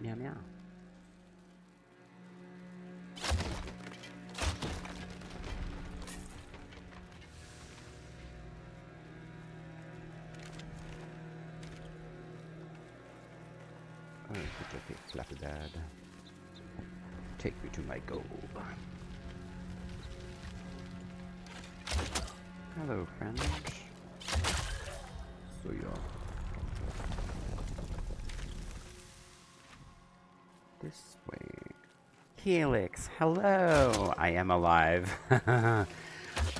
Meow meow. Oh, such a big fluffy bird. Take me to my goal. Hello, friends. So yeah. This way. Helix, hello! I am alive.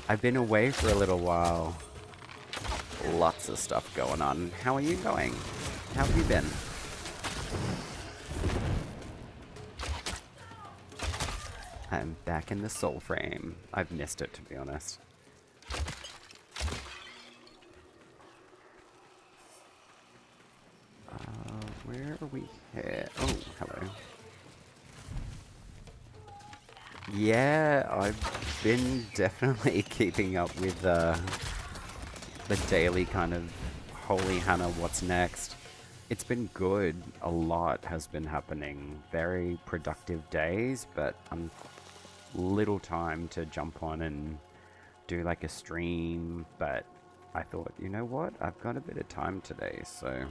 I've been away for a little while. Lots of stuff going on. How are you going? How have you been? I'm back in the Soulframe. I've missed it, to be honest. Where are we here? Oh, hello. Yeah, I've been definitely keeping up with the daily kind of holy Hannah, what's next. It's been good. A lot has been happening. Very productive days, but little time to jump on and do like a stream. But I thought, you know what? I've got a bit of time today, so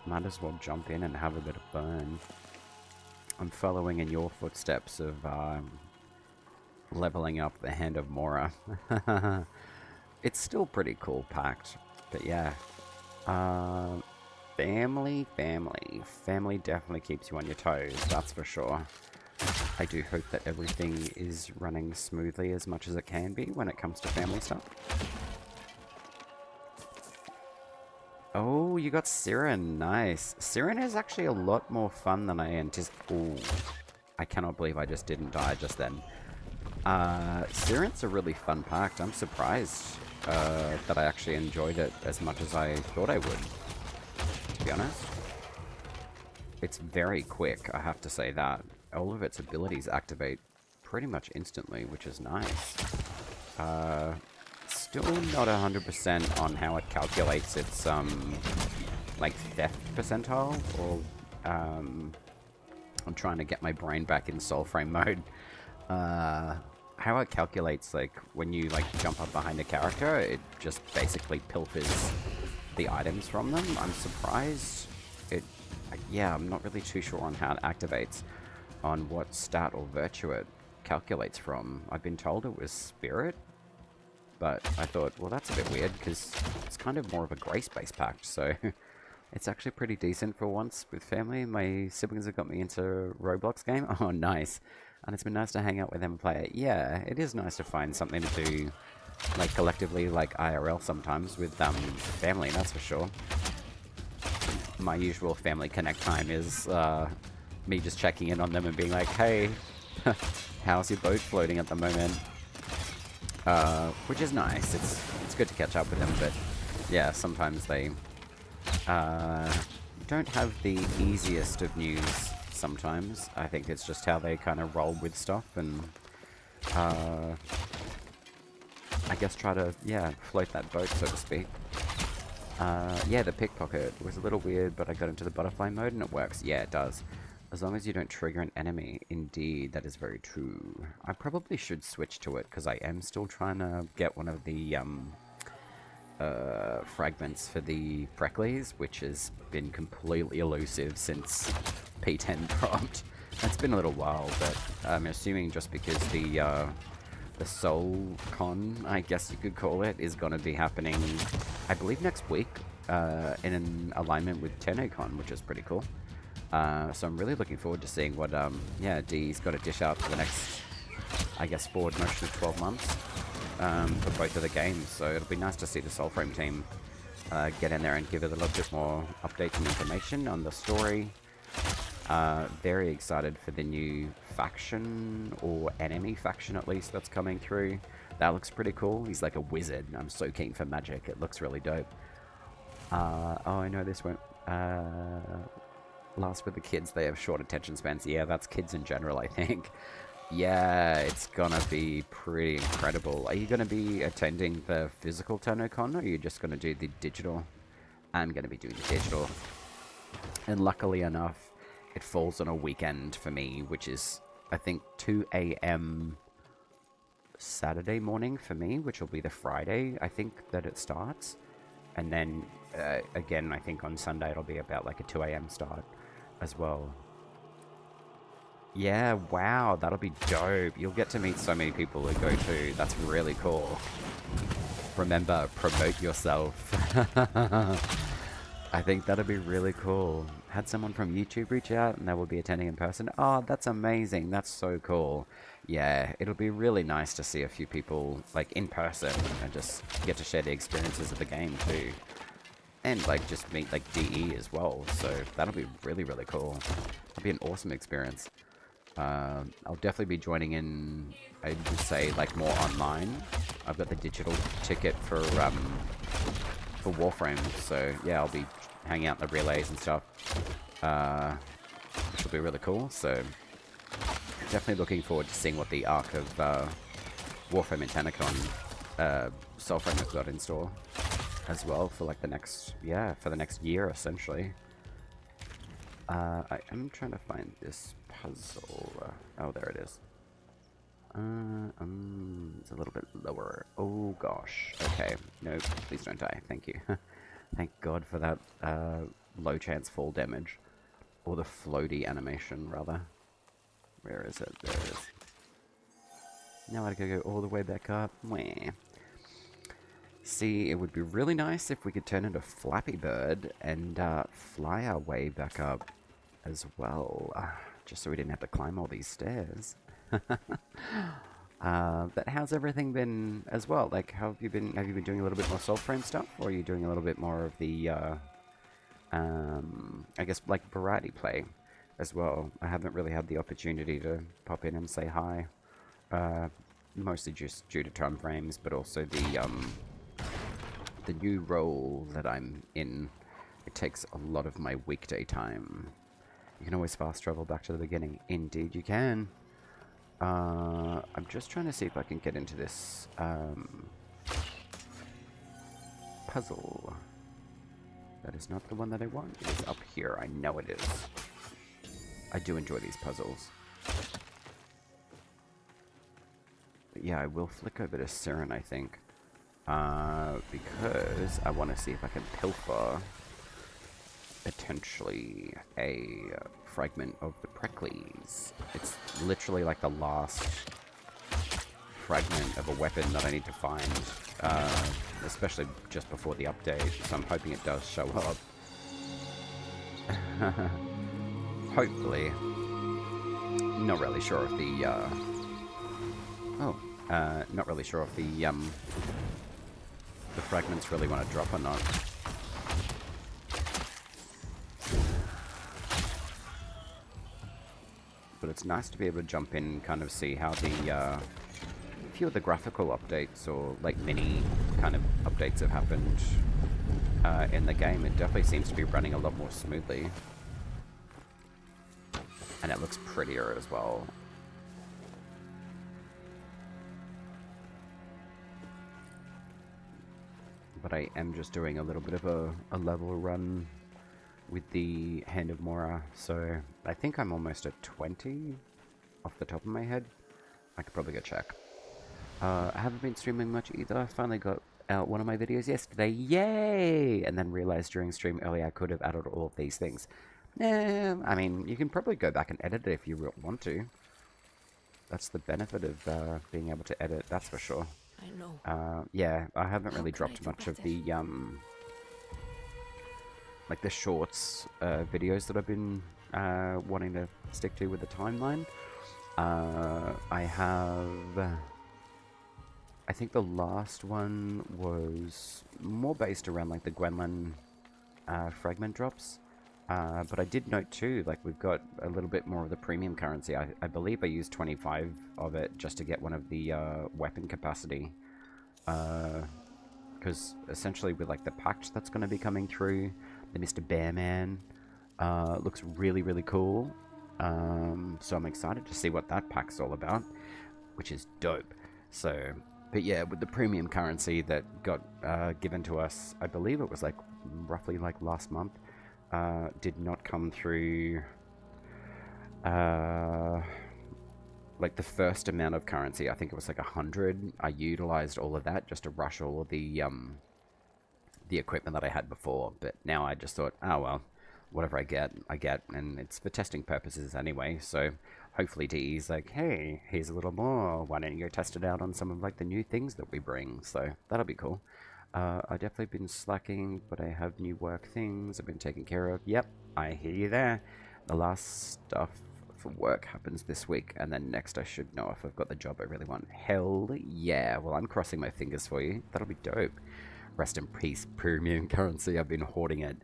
might as well jump in and have a bit of fun. I'm following in your footsteps of leveling up the Hand of Mora. It's still pretty cool packed, but yeah. Family definitely keeps you on your toes, that's for sure. I do hope that everything is running smoothly as much as it can be when it comes to family stuff. Oh, you got Siren. Nice. Siren is actually a lot more fun than I anticipated. Ooh, I cannot believe I just didn't die just then. Siren's a really fun pack. I'm surprised that I actually enjoyed it as much as I thought I would, to be honest. It's very quick, I have to say that. All of its abilities activate pretty much instantly, which is nice. Still not 100% on how it calculates its, like, theft percentile, or, I'm trying to get my brain back in Soulframe mode. How it calculates, like, when you, like, jump up behind a character, it just basically pilfers the items from them. I'm surprised yeah, I'm not really too sure on how it activates, on what stat or virtue it calculates from. I've been told it was Spirit, but I thought, well, that's a bit weird, because it's kind of more of a grace-based pact, so it's actually pretty decent for once with family. My siblings have got me into Roblox game. Oh, nice. And it's been nice to hang out with them and play it. Yeah, it is nice to find something to do, like, collectively, like IRL sometimes with family, that's for sure. My usual family connect time is me just checking in on them and being like, hey, how's your boat floating at the moment? Which is nice. It's good to catch up with them, but yeah, sometimes they don't have the easiest of news sometimes. I think it's just how they kind of roll with stuff, and I guess try to, yeah, float that boat, so to speak. Yeah, the pickpocket was a little weird, but I got into the butterfly mode and it works. Yeah, it does. As long as you don't trigger an enemy. Indeed, that is very true. I probably should switch to it, because I am still trying to get one of the fragments for the Frecklies, which has been completely elusive since P10 dropped. It's been a little while, but I'm assuming just because the Soul Con, I guess you could call it, is going to be happening, I believe, next week, in an alignment with TennoCon, which is pretty cool. So I'm really looking forward to seeing what, yeah, D's got to dish out for the next, I guess, forward motion of 12 months for both of the games. So it'll be nice to see the Soulframe team get in there and give it a little bit more updates and information on the story. Very excited for the new faction, or enemy faction at least, that's coming through. That looks pretty cool. He's like a wizard. I'm so keen for magic. It looks really dope. Oh, I know this won't last with the kids. They have short attention spans. Yeah, that's kids in general, I think. Yeah, it's gonna be pretty incredible. Are you gonna be attending the physical TennoCon, or are you just gonna do the digital? I'm gonna be doing the digital. And luckily enough, it falls on a weekend for me, which is, I think, 2 a.m. Saturday morning for me, which will be the Friday, I think, that it starts. And then, again, I think on Sunday it'll be about like a 2 a.m. start as well. Yeah, wow, that'll be dope. You'll get to meet so many people who go to. That's really cool. Remember, promote yourself. I think that'll be really cool. Had someone from YouTube reach out and they will be attending in person. Oh, that's amazing. That's so cool. Yeah, it'll be really nice to see a few people like in person and just get to share the experiences of the game too. And like just meet like DE as well. So that'll be really, really cool. That'll be an awesome experience. I'll definitely be joining in, I would say, like more online. I've got the digital ticket for Warframe, so yeah, I'll be hanging out in the relays and stuff, which will be really cool. So definitely looking forward to seeing what the arc of Warframe and Tanacon Soulframe have got in store as well for like the next, yeah, for the next year essentially. I am trying to find this puzzle. Oh, there it is. It's a little bit lower. Oh gosh. Okay. No, please don't die. Thank you. Thank God for that low chance fall damage. Or the floaty animation, rather. Where is it? There it is. Now I gotta go all the way back up. Mwah. See, it would be really nice if we could turn into Flappy Bird and fly our way back up as well. Just so we didn't have to climb all these stairs. But how's everything been as well? Like, how have you been? Have you been doing a little bit more Soulframe stuff, or are you doing a little bit more of the, I guess, like variety play as well? I haven't really had the opportunity to pop in and say hi. Mostly just due to time frames, but also the new role that I'm in. It takes a lot of my weekday time. You can always fast travel back to the beginning. Indeed you can. I'm just trying to see if I can get into this puzzle. That is not the one that I want. It is up here. I know it is. I do enjoy these puzzles. But yeah, I will flick over to Siren, I think. Because I want to see if I can pilfer potentially a fragment of the Pricklies. It's literally like the last fragment of a weapon that I need to find, especially just before the update, so I'm hoping it does show up. Hopefully. Not really sure if the, not really sure if the fragments really want to drop or not. But it's nice to be able to jump in and kind of see how the few of the graphical updates or like mini kind of updates have happened in the game. It definitely seems to be running a lot more smoothly. And it looks prettier as well. But I am just doing a little bit of a level run with the Hand of Mora, so I think I'm almost at 20 off the top of my head. I could probably go check. I haven't been streaming much either. I finally got out one of my videos yesterday, yay! And then realized during stream earlier I could have added all of these things. I mean, you can probably go back and edit it if you want to. That's the benefit of being able to edit, that's for sure. I know. Yeah, I haven't really dropped much of the like the shorts videos that I've been wanting to stick to with the timeline. I think the last one was more based around like the Gwenlyn fragment drops. But I did note too, like we've got a little bit more of the premium currency. I believe I used 25 of it just to get one of the weapon capacity. Because essentially with like the pact that's going to be coming through, the Mr. Bearman looks really, really cool. So I'm excited to see what that pack's all about, which is dope. So, but yeah, with the premium currency that got given to us, I believe it was like roughly like last month, did not come through Like the first amount of currency, I think it was like 100. I utilized all of that just to rush all of the equipment that I had before. But now I just thought, oh well, whatever I get, and it's for testing purposes anyway. So hopefully DE's like, hey, here's a little more. Why don't you go test it out on some of like the new things that we bring? So that'll be cool. I've definitely been slacking, but I have new work things I've been taking care of. Yep, I hear you there. The last stuff for work happens this week, and then next I should know if I've got the job I really want. Hell yeah. Well, I'm crossing my fingers for you. That'll be dope. Rest in peace, premium currency. I've been hoarding it.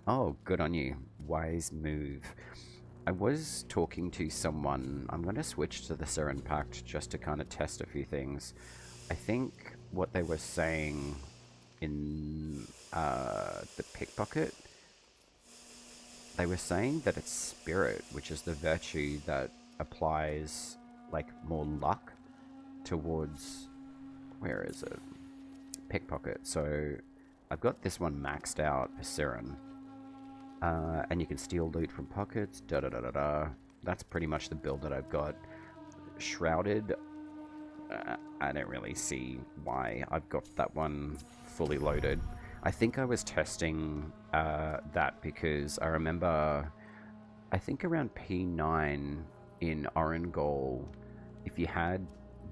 Oh, good on you. Wise move. I was talking to someone. I'm going to switch to the Siren Pact just to kind of test a few things. I think what they were saying in the pickpocket, they were saying that it's spirit, which is the virtue that applies like more luck towards, where is it? Pickpocket. So I've got this one maxed out for Siren. And you can steal loot from pockets, That's pretty much the build that I've got. Shrouded, I don't really see why I've got that one fully loaded. I think I was testing that because I remember, I think around P9 in Orangol, if you had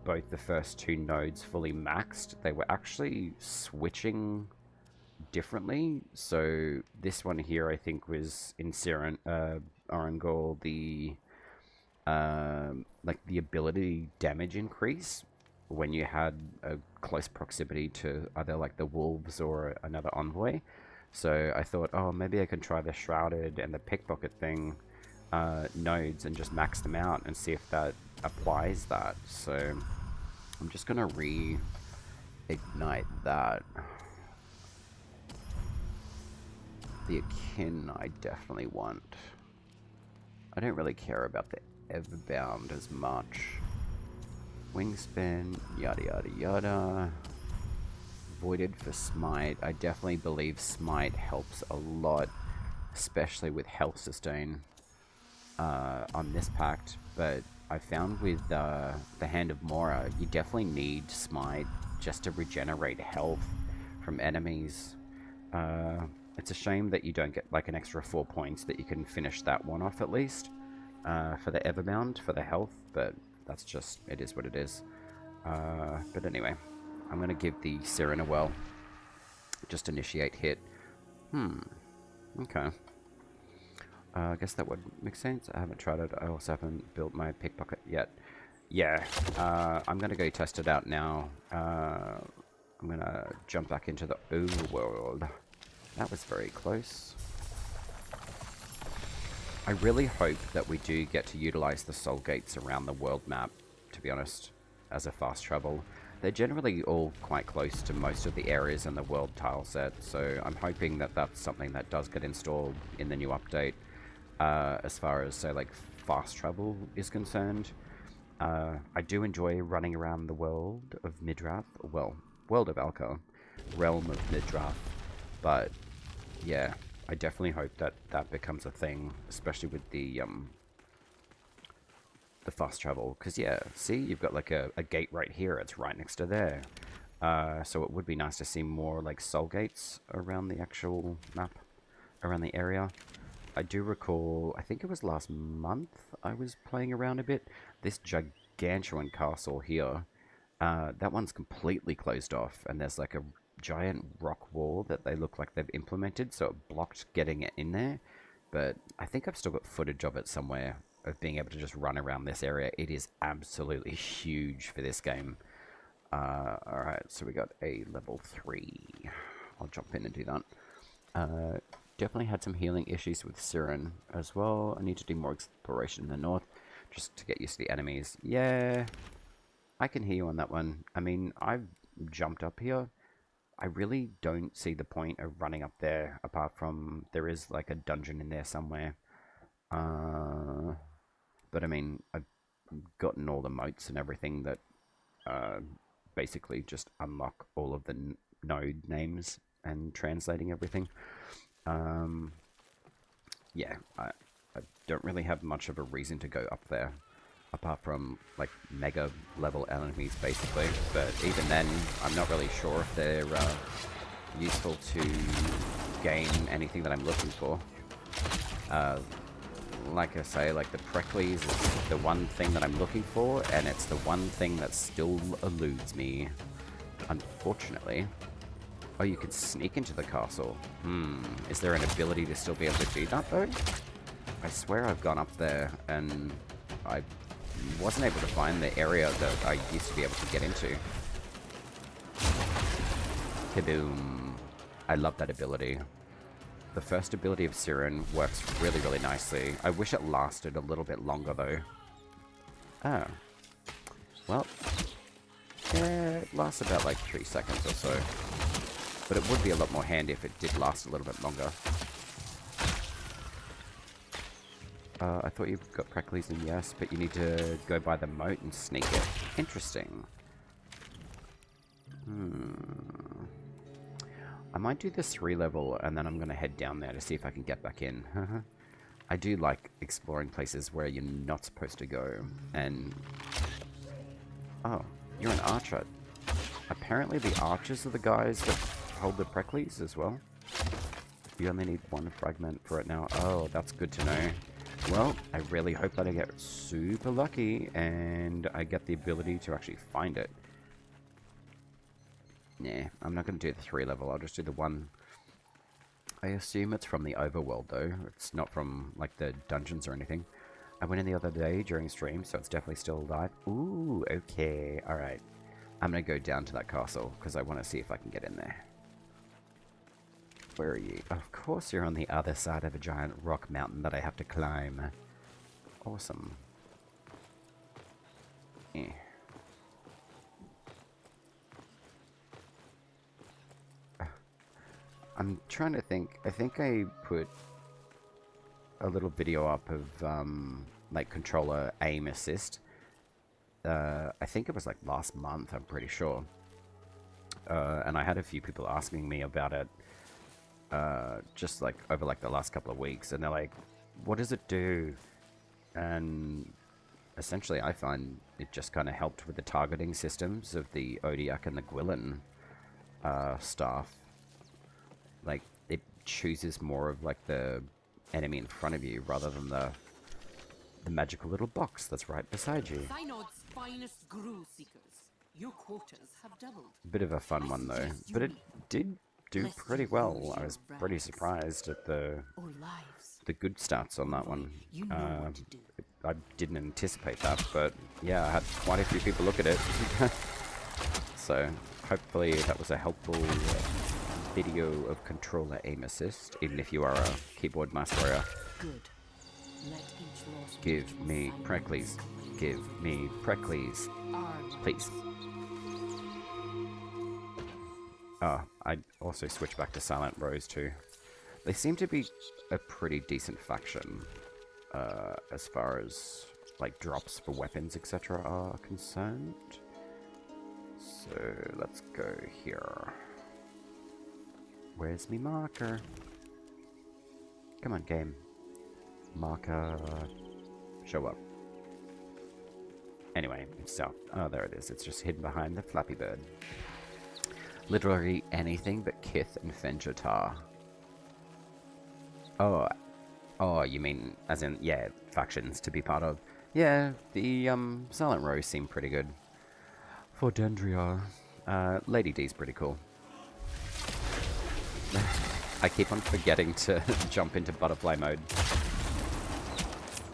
both the first two nodes fully maxed, they were actually switching differently. So this one here, I think, was in Siren, Orangol, the like the ability damage increase when you had a close proximity to either like the wolves or another envoy. So I thought, oh, maybe I can try the shrouded and the pickpocket thing nodes and just max them out and see if that applies that. So I'm just gonna reignite that. The akin I definitely want. I don't really care about the Everbound as much. Wingspan, yada yada yada. Voided for Smite. I definitely believe Smite helps a lot, especially with health sustain on this pact. But I found with the Hand of Mora, you definitely need Smite just to regenerate health from enemies. It's a shame that you don't get like an extra 4 points that you can finish that one off at least for the Everbound, for the health, but that's just, it is what it is. But anyway, I'm going to give the Siren a whirl. Just initiate hit. Okay. I guess that would make sense. I haven't tried it. I also haven't built my pickpocket yet. Yeah, I'm going to go test it out now. I'm going to jump back into the overworld. That was very close. I really hope that we do get to utilize the soul gates around the world map, to be honest, as a fast travel. They're generally all quite close to most of the areas in the world tile set, so I'm hoping that that's something that does get installed in the new update. As far as, say, like, fast travel is concerned, I do enjoy running around the world of Midrath, well, world of Alka, realm of Midrath, but yeah, I definitely hope that that becomes a thing, especially with the fast travel. Because yeah, see, you've got like a gate right here. It's right next to there. So it would be nice to see more like soul gates around the actual map, around the area. I do recall, I think it was last month I was playing around a bit. This gigantuan castle here, that one's completely closed off, and there's like a giant rock wall that they look like they've implemented, so it blocked getting it in there. But I think I've still got footage of it somewhere, of being able to just run around this area. It is absolutely huge for this game. Alright, so we got a level 3. I'll jump in and do that. Definitely had some healing issues with Siren as well. I need to do more exploration in the north, just to get used to the enemies. Yeah, I can hear you on that one. I mean, I've jumped up here. I really don't see the point of running up there, apart from there is like a dungeon in there somewhere. But I mean, I've gotten all the moats and everything that basically just unlock all of the node names and translating everything. Yeah, I don't really have much of a reason to go up there, apart from like mega level enemies basically, but even then I'm not really sure if they're useful to gain anything that I'm looking for. Like I say, like the pricklies is the one thing that I'm looking for, and it's the one thing that still eludes me, unfortunately. Oh, you can sneak into the castle. Is there an ability to still be able to do that though? I swear I've gone up there and I wasn't able to find the area that I used to be able to get into. Kaboom. I love that ability. The first ability of Siren works really, really nicely. I wish it lasted a little bit longer though. Oh. Well, yeah, it lasts about like 3 seconds or so. But it would be a lot more handy if it did last a little bit longer. I thought you've got pricklies, and yes, but you need to go by the moat and sneak it. Interesting. I might do this 3 level, and then I'm going to head down there to see if I can get back in. I do like exploring places where you're not supposed to go, and... Oh, you're an archer. Apparently the archers are the guys that hold the pricklies as well. You only need 1 fragment for it now. Oh, that's good to know. Well, I really hope that I get super lucky and I get the ability to actually find it. Nah, I'm not going to do the 3 level, I'll just do the 1. I assume it's from the overworld though, it's not from like the dungeons or anything. I went in the other day during stream, so it's definitely still alive. Ooh, okay, alright. I'm going to go down to that castle because I want to see if I can get in there. Where are you? Of course you're on the other side of a giant rock mountain that I have to climb. Awesome. Eh. I'm trying to think. I think I put a little video up of like controller aim assist. I think it was like last month, I'm pretty sure. And I had a few people asking me about it. Just like over like the last couple of weeks, and they're like, what does it do? And essentially I find it just kind of helped with the targeting systems of the Odiak and the Gwilyn staff. Like it chooses more of like the enemy in front of you rather than the magical little box that's right beside you. Synod's finest grew seekers. Your quotas have doubled. Bit of a fun one though, but it did do pretty well. I was pretty surprised at the good stats on that one. I didn't anticipate that, but yeah, I had quite a few people look at it. So hopefully that was a helpful video of controller aim assist, even if you are a keyboard master. Give me pricklies. Give me pricklies. Please. I also switched back to Silent Rose too. They seem to be a pretty decent faction, as far as like drops for weapons, etc. are concerned. So let's go here. Where's me marker? Come on, game. Marker, show up. Anyway, it's south. Oh, there it is. It's just hidden behind the Flappy Bird. Literally anything but Kith and Fenjatar. Oh, you mean as in, yeah, factions to be part of. Yeah, the Silent Rose seemed pretty good. For Dendria, Lady D's pretty cool. I keep on forgetting to jump into butterfly mode.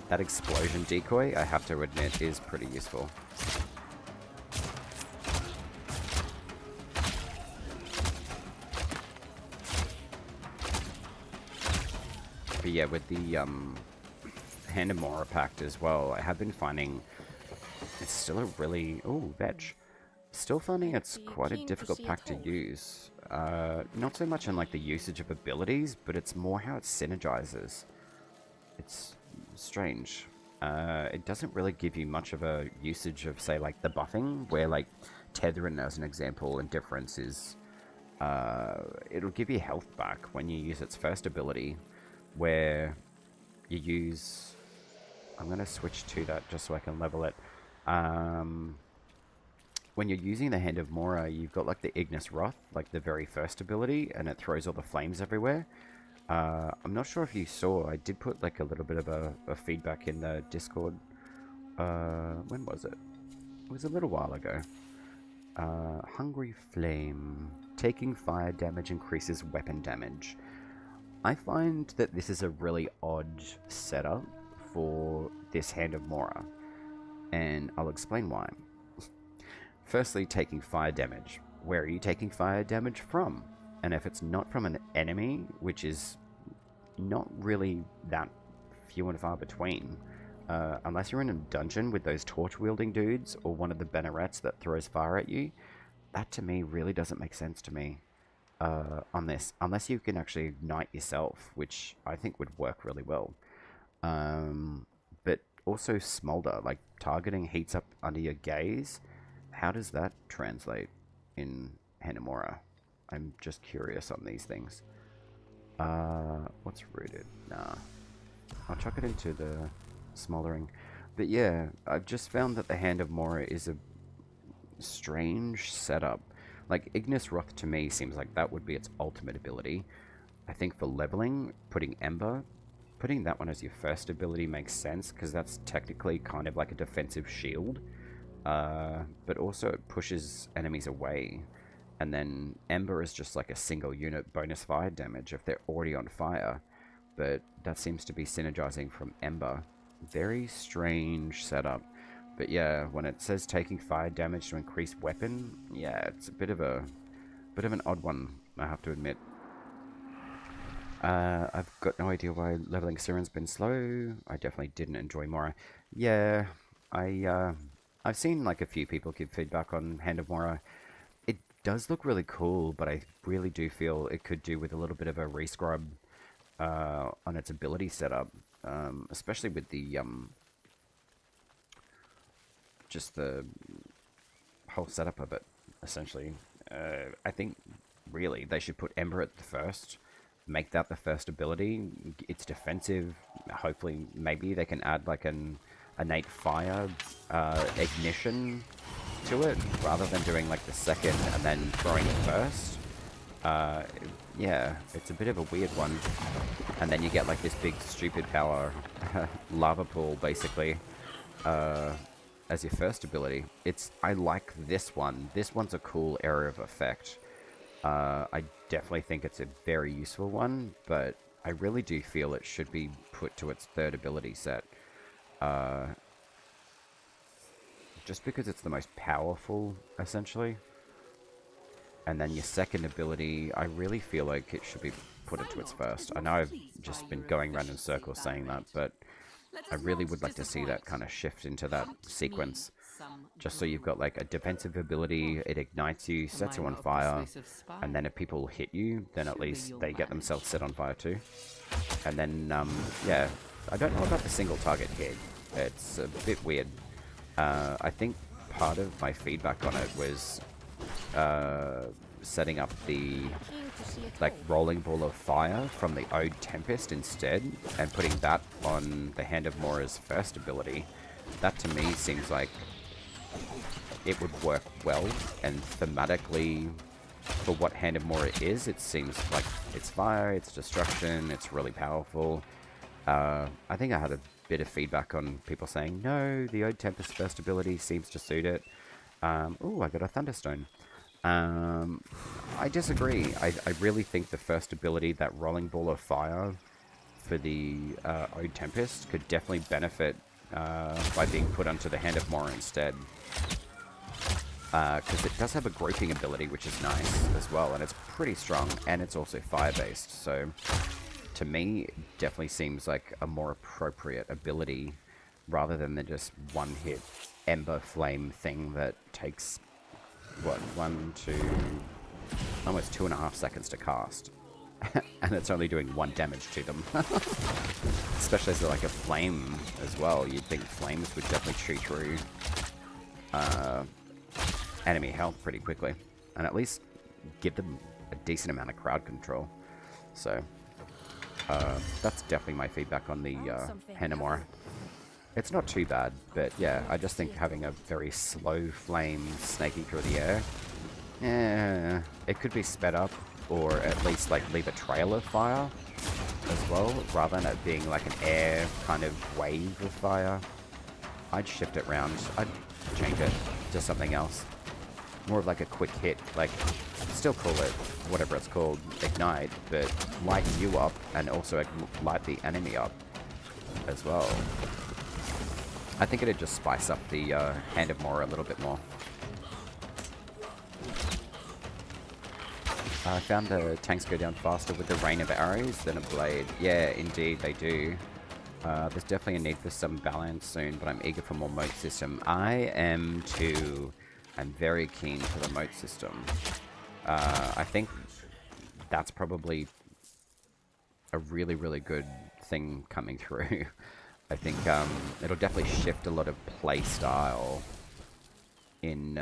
That explosion decoy, I have to admit, is pretty useful. But yeah, with the Hand of Mora pact as well, I have been finding it's still a really... Oh, vetch. Still finding it's quite a difficult pack to use. Not so much in like the usage of abilities, but it's more how it synergizes. It's strange. It doesn't really give you much of a usage of, say, like the buffing, where like Tethering as an example, and Difference is... it'll give you health back when you use its first ability, where you use... I'm going to switch to that just so I can level it. When you're using the Hand of Mora, you've got like the Ignis Wrath, like the very first ability, and it throws all the flames everywhere. I'm not sure if you saw, I did put like a little bit of a feedback in the Discord. When was it? It was a little while ago. Hungry Flame. Taking fire damage increases weapon damage. I find that this is a really odd setup for this Hand of Mora, and I'll explain why. Firstly, taking fire damage. Where are you taking fire damage from? And if it's not from an enemy, which is not really that few and far between, unless you're in a dungeon with those torch-wielding dudes, or one of the bannerets that throws fire at you, that to me really doesn't make sense to me on this, unless you can actually ignite yourself, which I think would work really well. But also smolder, like targeting heats up under your gaze. How does that translate in Hand of Mora? I'm just curious on these things. What's rooted? Nah. I'll chuck it into the smoldering. But yeah, I've just found that the Hand of Mora is a strange setup. Like, Ignis Wrath to me seems like that would be its ultimate ability. I think for leveling, putting Ember, putting that one as your first ability makes sense, because that's technically kind of like a defensive shield. But also it pushes enemies away. And then Ember is just like a single unit bonus fire damage if they're already on fire. But that seems to be synergizing from Ember. Very strange setup. But yeah, when it says taking fire damage to increase weapon, yeah, it's a bit of an odd one, I have to admit. I've got no idea why leveling Siren's been slow. I definitely didn't enjoy Mora. Yeah, I've seen like a few people give feedback on Hand of Mora. It does look really cool, but I really do feel it could do with a little bit of a rescrub on its ability setup, especially with the just the whole setup of it. Essentially, I think really they should put Ember at the first. Make that the first ability. It's defensive. Hopefully, maybe they can add like an innate fire ignition to it, rather than doing like the second and then throwing it first. Yeah, it's a bit of a weird one. And then you get like this big stupid power lava pool, basically, as your first ability. I like this one. This one's a cool area of effect. I definitely think it's a very useful one, but I really do feel it should be put to its third ability set. Just because it's the most powerful, essentially. And then your second ability, I really feel like it should be put into its first. I know I've just been going around in circles saying that, but I really would like to see that kind of shift into that sequence. Just so you've got like a defensive ability, it ignites you, sets you on fire, and then if people hit you, then at least they get themselves set on fire too. And then, yeah, I don't know about the single target hit. It's a bit weird. I think part of my feedback on it was setting up the like rolling ball of fire from the Ode Tempest instead, and putting that on the Hand of Mora's first ability. That to me seems like it would work well, and thematically for what Hand of Mora is, it seems like it's fire, it's destruction, it's really powerful. I think I had a bit of feedback on people saying, no, the Ode Tempest first ability seems to suit it. Oh, I got a Thunderstone. I disagree. I really think the first ability, that rolling ball of fire for the Ode Tempest, could definitely benefit by being put onto the Hand of Mora instead. Because it does have a grouping ability, which is nice as well, and it's pretty strong, and it's also fire-based, so to me, it definitely seems like a more appropriate ability, rather than the just one-hit Ember Flame thing that takes, what, almost 2.5 seconds to cast. And it's only doing 1 damage to them. Especially as they're like a flame as well. You'd think flames would definitely chew through enemy health pretty quickly. And at least give them a decent amount of crowd control. So, That's definitely my feedback on the Heyyo. It's not too bad, but yeah, I just think having a very slow flame snaking through the air, it could be sped up, or at least like leave a trail of fire as well, rather than it being like an air kind of wave of fire. I'd shift it around. I'd change it to something else. More of like a quick hit, like still call it whatever it's called, ignite, but light you up and also light the enemy up as well. I think it'd just spice up the Hand of Mora a little bit more. I found the tanks go down faster with the rain of arrows than a blade. Yeah, indeed they do. There's definitely a need for some balance soon, but I'm eager for more moat system. I am too. I'm very keen for the moat system. I think that's probably a really, really good thing coming through. I think it'll definitely shift a lot of play style in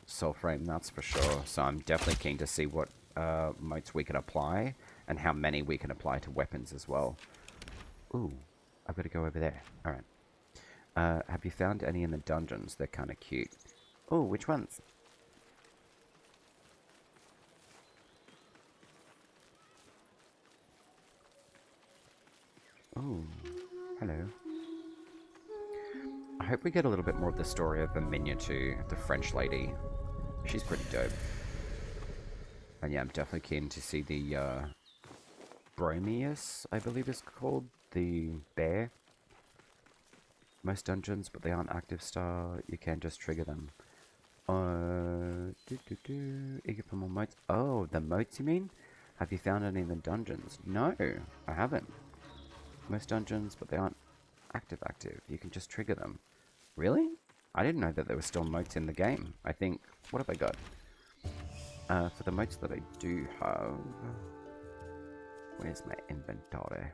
Soulframe, that's for sure. So I'm definitely keen to see what moats we can apply and how many we can apply to weapons as well. Ooh, I've got to go over there. Alright. Have you found any in the dungeons? They're kind of cute. Oh, which ones? Oh, hello. I hope we get a little bit more of the story of Aminia too, the French lady. She's pretty dope. And yeah, I'm definitely keen to see the Bromius, I believe it's called, the bear. Most dungeons, but they aren't active star. You can just trigger them. Eager for more moats. Oh, the moats you mean? Have you found any in the dungeons? No, I haven't. Most dungeons, but they aren't active. You can just trigger them. Really? I didn't know that there were still moats in the game. I think, what have I got? For the moats that I do have... Where's my inventory?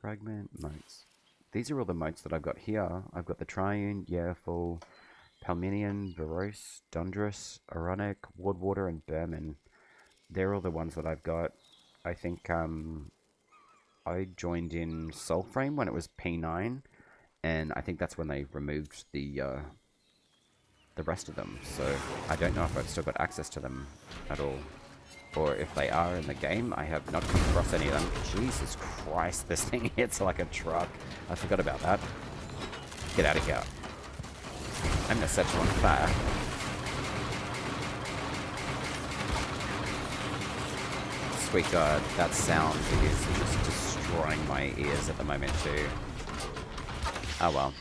Fragment, moats. These are all the moats that I've got here. I've got the Triune, Yearful, Palminian, Veros, Dundrus, Aronic, Wardwater, and Berman. They're all the ones that I've got. I think I joined in Soulframe when it was P9, and I think that's when they removed the rest of them. So I don't know if I've still got access to them at all, or if they are in the game. I have not come across any of them. Jesus Christ, this thing hits like a truck. I forgot about that. Get out of here. I'm gonna set you on fire. Sweet God, that sound is just destroying my ears at the moment too. Oh well.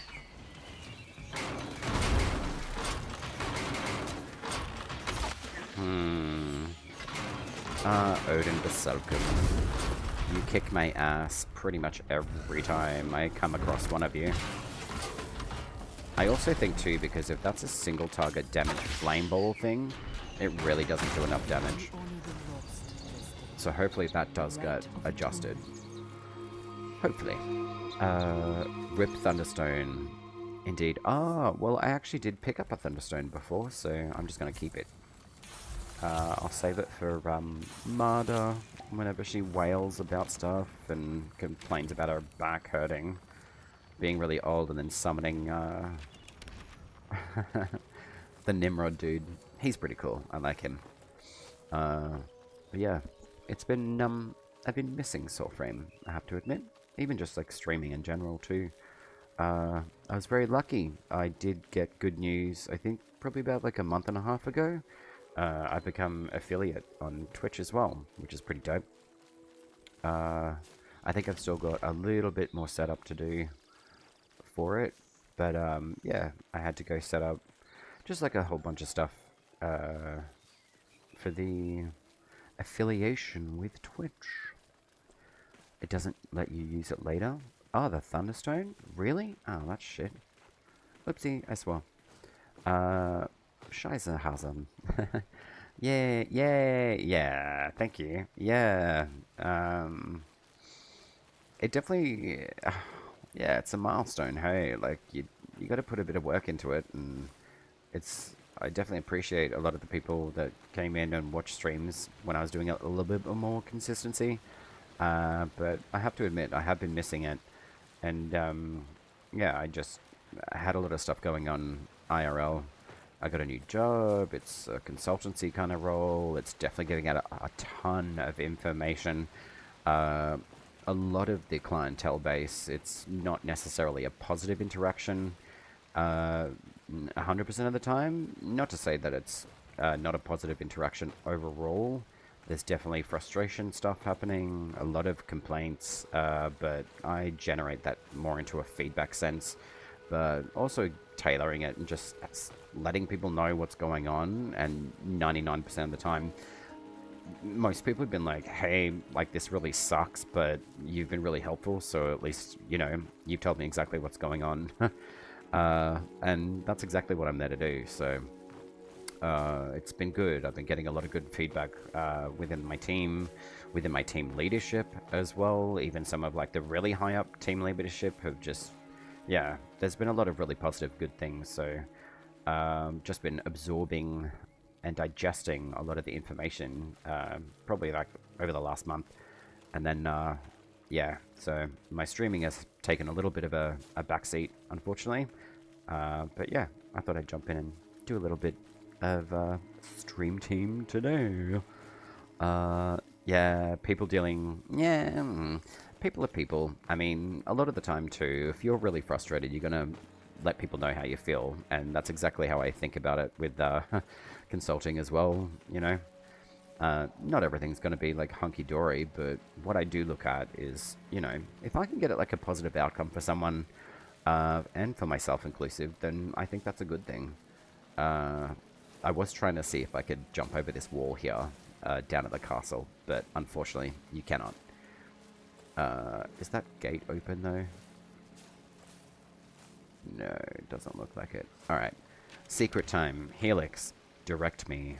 Odin Baselkum. You kick my ass pretty much every time I come across one of you. I also think too, because if that's a single target damage flame ball thing, it really doesn't do enough damage. So hopefully that does get adjusted. Hopefully. Rip Thunderstone. Indeed. Ah, well I actually did pick up a Thunderstone before, so I'm just going to keep it. I'll save it for Marda whenever she wails about stuff and complains about her back hurting, being really old, and then summoning the Nimrod dude. He's pretty cool. I like him. But yeah, it's been I've been missing Soulframe, I have to admit. Even just like streaming in general too. I was very lucky. I did get good news, I think probably about like a month and a half ago. I've become affiliate on Twitch as well, which is pretty dope. I think I've still got a little bit more setup to do for it, but yeah, I had to go set up just like a whole bunch of stuff for the affiliation with Twitch. It doesn't let you use it later. Oh, the Thunderstone? Really? Oh, that's shit. Oopsie, I swore. Scheiße. Yeah, thank you. Yeah, it definitely, yeah, it's a milestone, hey, like, you gotta put a bit of work into it, and I definitely appreciate a lot of the people that came in and watched streams when I was doing a little bit more consistency. But I have to admit, I have been missing it. And yeah, I had a lot of stuff going on IRL. I got a new job. It's a consultancy kind of role. It's definitely giving out a ton of information. A lot of the clientele base, it's not necessarily a positive interaction 100% of the time. Not to say that it's not a positive interaction overall. There's definitely frustration stuff happening, a lot of complaints, but I generate that more into a feedback sense, but also tailoring it and just letting people know what's going on. And 99% of the time, most people have been like, hey, like, this really sucks, but you've been really helpful, so at least, you know, you've told me exactly what's going on. And that's exactly what I'm there to do, so it's been good. I've been getting a lot of good feedback within my team leadership as well. Even some of like the really high up team leadership have just, yeah, there's been a lot of really positive good things, so just been absorbing and digesting a lot of the information, probably like over the last month. And then, yeah, so my streaming has taken a little bit of a backseat, unfortunately. But yeah, I thought I'd jump in and do a little bit of stream team today. Yeah, people dealing, yeah, people are people. I mean, a lot of the time too, if you're really frustrated, you're gonna let people know how you feel, and that's exactly how I think about it with consulting as well, you know. Not everything's going to be like hunky-dory, but what I do look at is, you know, if I can get it like a positive outcome for someone, and for myself inclusive, then I think that's a good thing. I was trying to see if I could jump over this wall here, down at the castle, but unfortunately, you cannot. Is that gate open though? No, it doesn't look like it. Alright. Secret time. Helix, direct me.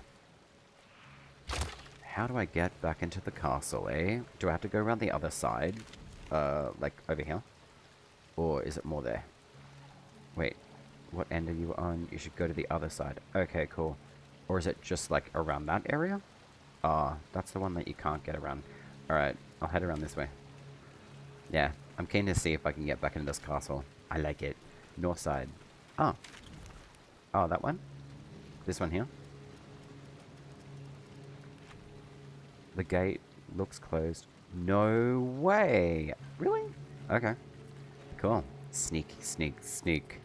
How do I get back into the castle, eh? Do I have to go around the other side? Like over here? Or is it more there? Wait, what end are you on? You should go to the other side. Okay, cool. Or is it just like around that area? Ah, that's the one that you can't get around. Alright, I'll head around this way. Yeah, I'm keen to see if I can get back into this castle. I like it. North side. Oh. Oh, that one? This one here? The gate looks closed. No way! Really? Okay. Cool. Sneak, sneak, sneak.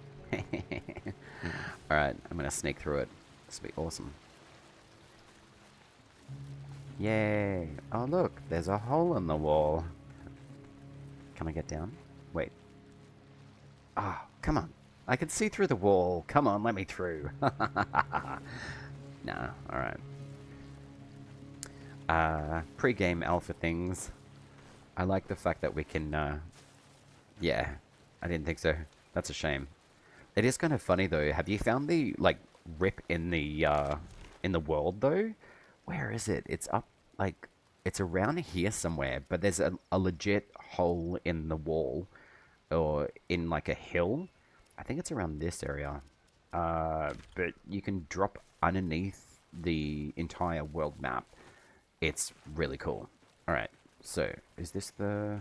Alright, I'm gonna sneak through it. This will be awesome. Yay! Oh look, there's a hole in the wall. Can I get down? Wait. Ah, oh, come on. I can see through the wall. Come on, let me through. Nah, alright. Pre-game alpha things. I like the fact that we can, yeah, I didn't think so. That's a shame. It is kind of funny though. Have you found the, like, rip in the world though? Where is it? It's up, like, it's around here somewhere, but there's a legit hole in the wall, or in like a hill. I think it's around this area. But you can drop underneath the entire world map. It's really cool. Alright, so is this the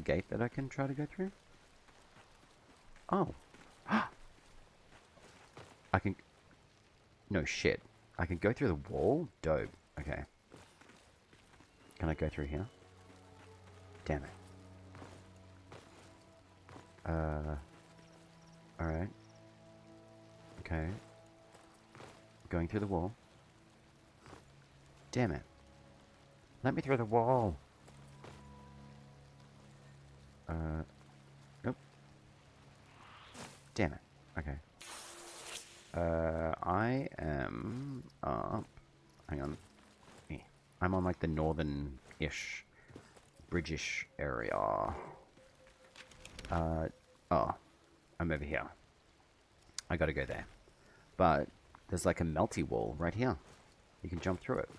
gate that I can try to go through? Oh. I can... No shit. I can go through the wall? Dope. Okay. Can I go through here? Damn it. Alright. Okay. Going through the wall. Damn it. Let me through the wall. Nope. Damn it. Okay. I am up. Hang on. Yeah. I'm on like the northern-ish, bridge-ish area. Oh. I'm over here. I gotta go there. But there's like a melty wall right here. You can jump through it.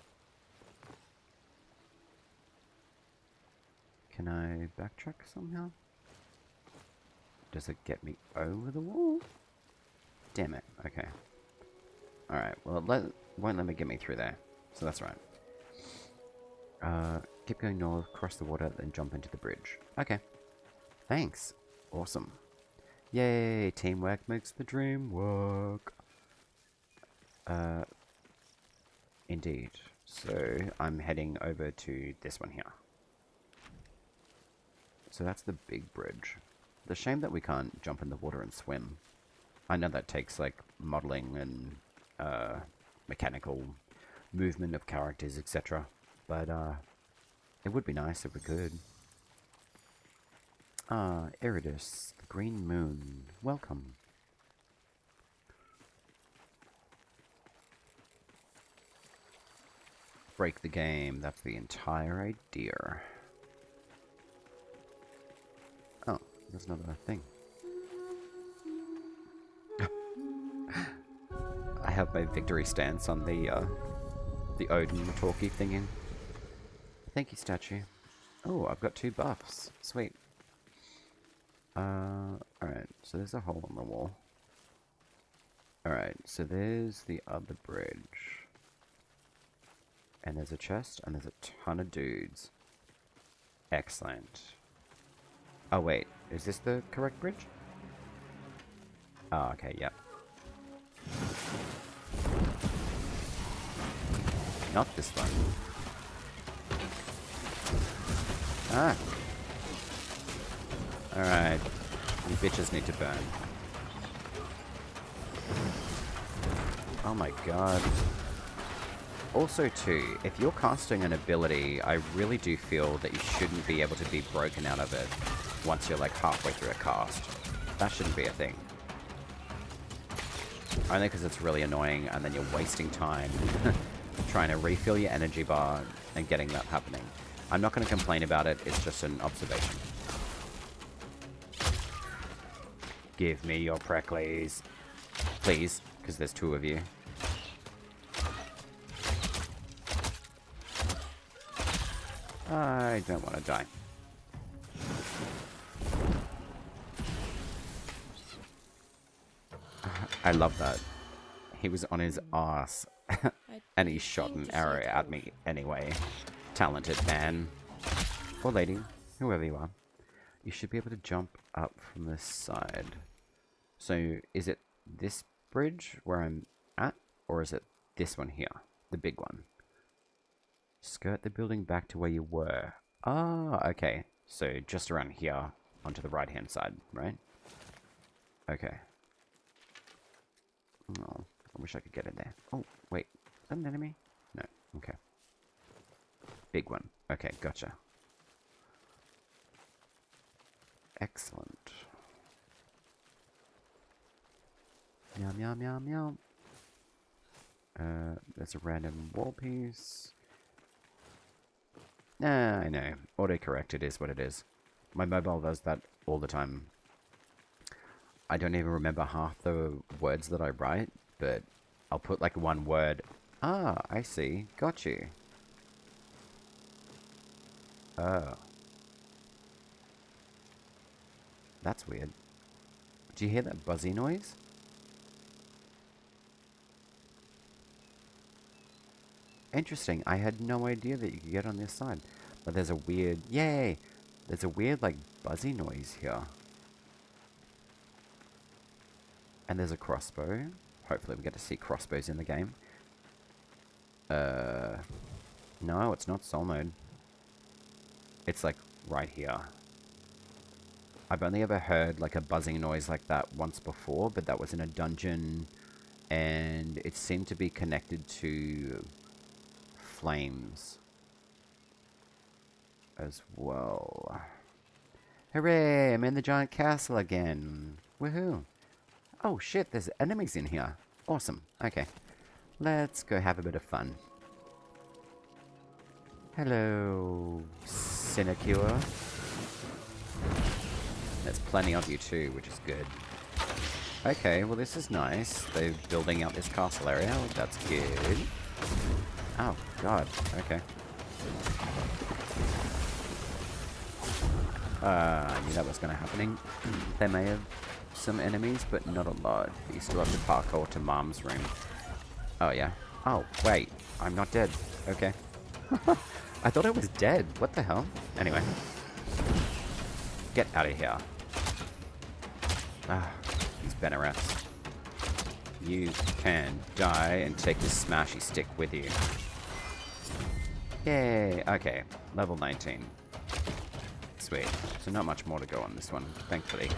Can I backtrack somehow? Does it get me over the wall? Damn it. Okay. Alright, well, it won't let me get me through there. So that's right. Keep going north, cross the water, then jump into the bridge. Okay. Thanks. Awesome. Yay, teamwork makes the dream work. Indeed. So, I'm heading over to this one here. So that's the big bridge. The shame that we can't jump in the water and swim. I know that takes, like, modeling and, mechanical movement of characters, etc. But, it would be nice if we could. Ah, Iridus, the green moon. Welcome. Break the game. That's the entire idea. Oh, there's another thing. I have my victory stance on the Odin talkie thingy. Thank you, statue. Oh, I've got 2 buffs. Sweet. Alright, so there's a hole in the wall. Alright, so there's the other bridge. And there's a chest, and there's a ton of dudes. Excellent. Oh wait, is this the correct bridge? Oh, okay, yep. Not this one. Ah! Alright. You bitches need to burn. Oh my god. Also too, if you're casting an ability, I really do feel that you shouldn't be able to be broken out of it once you're like halfway through a cast. That shouldn't be a thing. Only because it's really annoying and then you're wasting time trying to refill your energy bar and getting that happening. I'm not going to complain about it, it's just an observation. Give me your pricklies. Please, because there's 2 of you. I don't want to die. I love that. He was on his ass. And he shot an arrow at me anyway. Talented man. Or lady. Whoever you are. You should be able to jump up from this side. So, is it this bridge where I'm at? Or is it this one here? The big one. Skirt the building back to where you were. Ah, okay. So, just around here. Onto the right-hand side, right? Okay. Oh, I wish I could get in there. Oh, wait. Is that an enemy? No. Okay. Big one. Okay, gotcha. Excellent. Meow, meow, meow, meow. There's a random wall piece. Nah, I know. Autocorrect, it is what it is. My mobile does that all the time. I don't even remember half the words that I write, but I'll put like one word. Ah, I see. Got you. Oh. That's weird. Do you hear that buzzy noise? Interesting. I had no idea that you could get on this side. But there's a weird... Yay! There's a weird, like, buzzy noise here. And there's a crossbow. Hopefully we get to see crossbows in the game. No, it's not soul mode. It's, like, right here. I've only ever heard, like, a buzzing noise like that once before, but that was in a dungeon, and it seemed to be connected to flames as well. Hooray! I'm in the giant castle again. Woohoo! Oh shit, there's enemies in here. Awesome. Okay. Let's go have a bit of fun. Hello, Sinecure. There's plenty of you too, which is good. Okay, well this is nice. They're building out this castle area. That's good. Oh, God. Okay. I knew that was going to happen. They may have some enemies, but not a lot. You still have to parkour to Mom's room. Oh, yeah. Oh, wait. I'm not dead. Okay. I thought I was dead. What the hell? Anyway. Get out of here. Ah, these Bannerats. You can die and take this smashy stick with you. Yay! Okay, level 19. Sweet. So not much more to go on this one, thankfully.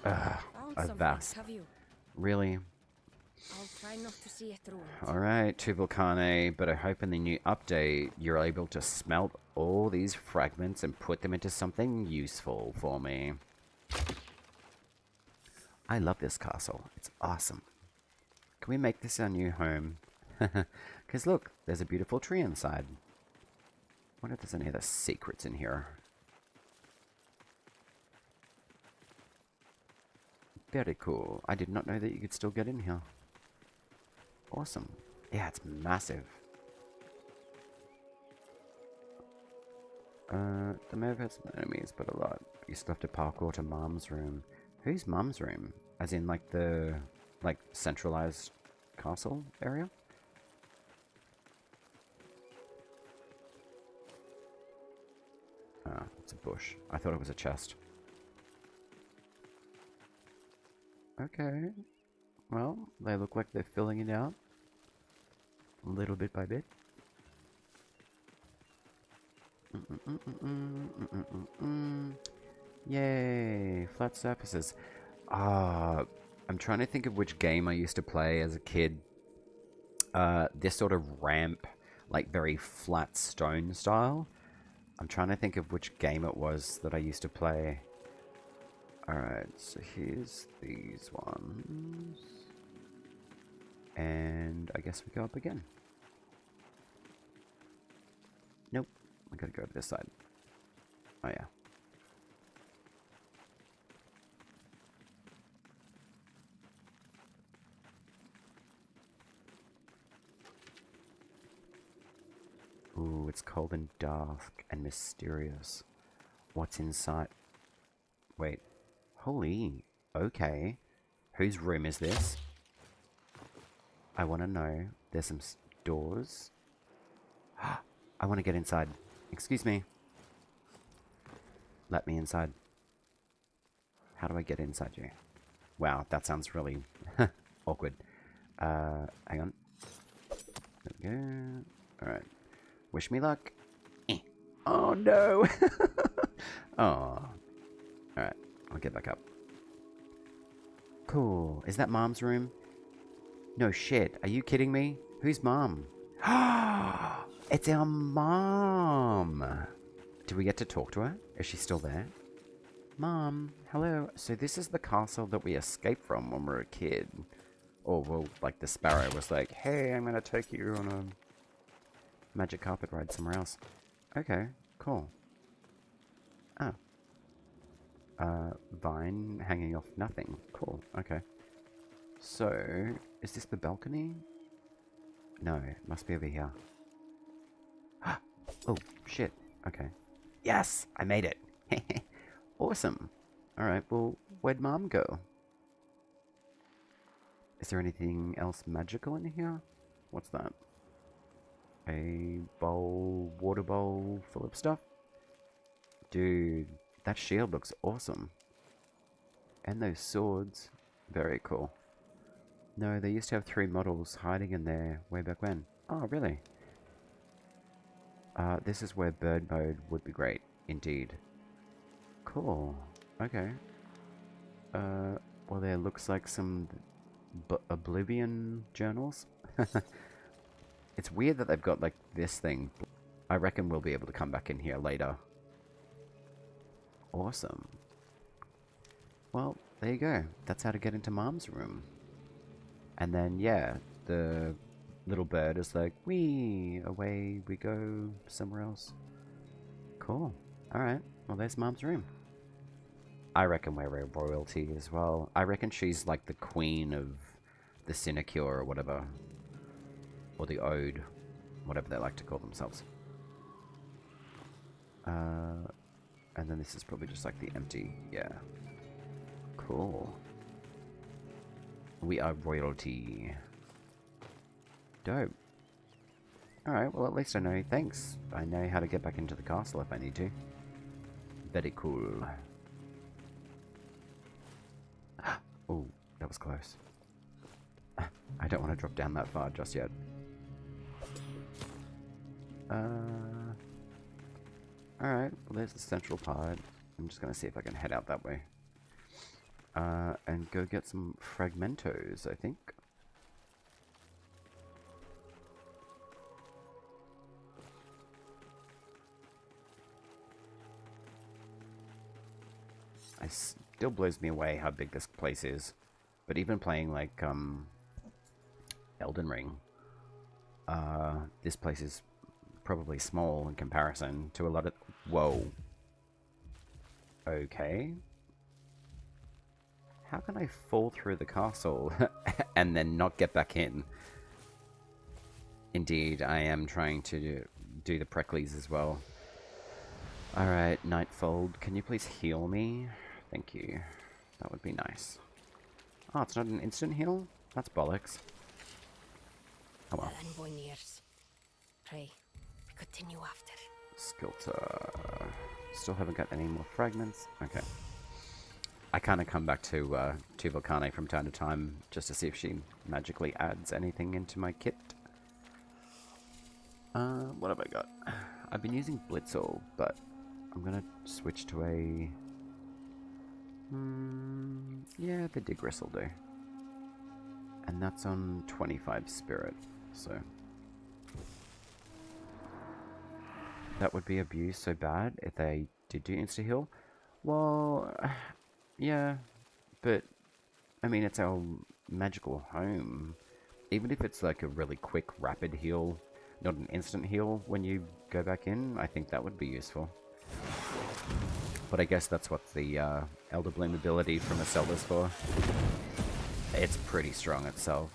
A vast. Really? I'll try not to see it through. Alright, to Volcane, but I hope in the new update you're able to smelt all these fragments and put them into something useful for me. I love this castle. It's awesome. Can we make this our new home? Because look, there's a beautiful tree inside. I wonder if there's any other secrets in here. Very cool. I did not know that you could still get in here. Awesome. Yeah, it's massive. The may have had some enemies, but a lot. You still have to parkour to Mom's room. Whose Mom's room? As in, like, the, like, centralized castle area? Ah, it's a bush. I thought it was a chest. Okay. Well, they look like they're filling it out. Little bit by bit. Yay! Flat surfaces. I'm trying to think of which game I used to play as a kid. This sort of ramp, like very flat stone style. I'm trying to think of which game it was that I used to play. Alright, so here's these ones. And I guess we go up again. Nope, we gotta go to this side. Oh yeah. Ooh, it's cold and dark and mysterious. What's inside? Wait. Holy. Okay. Whose room is this? I want to know. There's some doors. I want to get inside. Excuse me. Let me inside. How do I get inside you? Wow, that sounds really awkward. Hang on. There we go. Alright. Wish me luck. Oh no! Oh. Alright, I'll get back up. Cool. Is that Mom's room? No shit. Are you kidding me? Who's Mom? It's our Mom! Do we get to talk to her? Is she still there? Mom, hello. So this is the castle that we escaped from when we were a kid. Or, well, like the sparrow was like, hey, I'm gonna take you on a magic carpet ride somewhere else. Okay, cool. Ah. Vine hanging off nothing. Cool, okay. So, is this the balcony? No, it must be over here. Oh, shit. Okay. Yes! I made it! Awesome. Alright, well, where'd Mom go? Is there anything else magical in here? What's that? A bowl, water bowl full of stuff? Dude, that shield looks awesome. And those swords. Very cool. No, they used to have 3 models hiding in there way back when. Oh, really? This is where bird mode would be great, indeed. Cool. Okay. Well, there looks like some Oblivion journals. It's weird that they've got, like, this thing. I reckon we'll be able to come back in here later. Awesome. Well, there you go. That's how to get into Mom's room. And then, yeah, the little bird is like, wee, away we go somewhere else. Cool. Alright, well, there's Mom's room. I reckon we're royalty as well. I reckon she's like the queen of the sinecure or whatever. Or the ode. Whatever they like to call themselves. And then this is probably just like the empty, yeah. Cool. We are royalty. Dope. Alright, well at least I know. Thanks. I know how to get back into the castle if I need to. Very cool. Oh, that was close. I don't want to drop down that far just yet. Alright, well there's the central part. I'm just going to see if I can head out that way. And go get some fragmentos, I think. It still blows me away how big this place is. But even playing like Elden Ring, this place is probably small in comparison to a lot of... Whoa. Okay. How can I fall through the castle and then not get back in? Indeed, I am trying to do the pricklies as well. Alright, Nightfold, can you please heal me? Thank you. That would be nice. Oh, it's not an instant heal? That's bollocks. Oh well. Envoy nears. Pray, we continue after. Skilter. Still haven't got any more fragments. Okay. I kind of come back to Volcane from time to time just to see if she magically adds anything into my kit. What have I got? I've been using Blitzel, but I'm gonna switch to a... yeah, the Digress will do. And that's on 25 Spirit, so... That would be abused so bad if they did do insta-heal. Well, yeah, but, I mean, it's our magical home. Even if it's like a really quick, rapid heal, not an instant heal when you go back in, I think that would be useful. But I guess that's what the Elder Bloom ability from Zelda's for. It's pretty strong itself.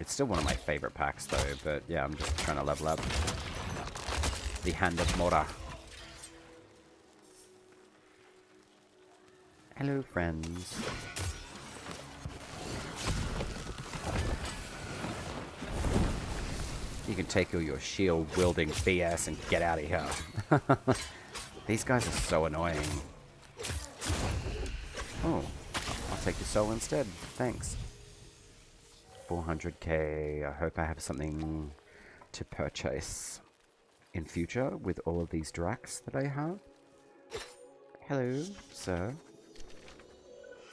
It's still one of my favorite packs though, but yeah, I'm just trying to level up. The Hand of Mora. Hello, friends. You can take all your shield-wielding BS and get out of here. These guys are so annoying. Oh, I'll take your soul instead. Thanks. 400k. I hope I have something to purchase in future with all of these Dracs that I have. Hello, sir.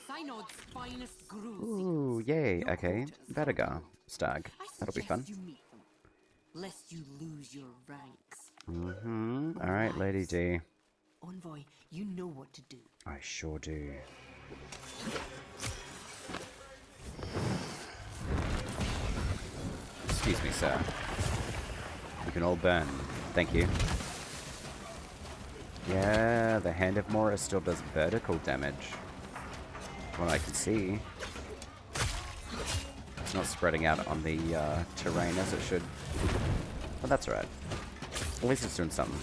Synod's finest groove. Ooh, yay, okay. Vadagar, stag. That'll be fun. You meet them, lest you lose your ranks. Alright, Lady D. Envoy, you know what to do. I sure do. Excuse me, sir. You can all burn. Thank you. Yeah, the Hand of Mora still does vertical damage. From what I can see. It's not spreading out on the terrain as it should. But that's alright. At least it's doing something.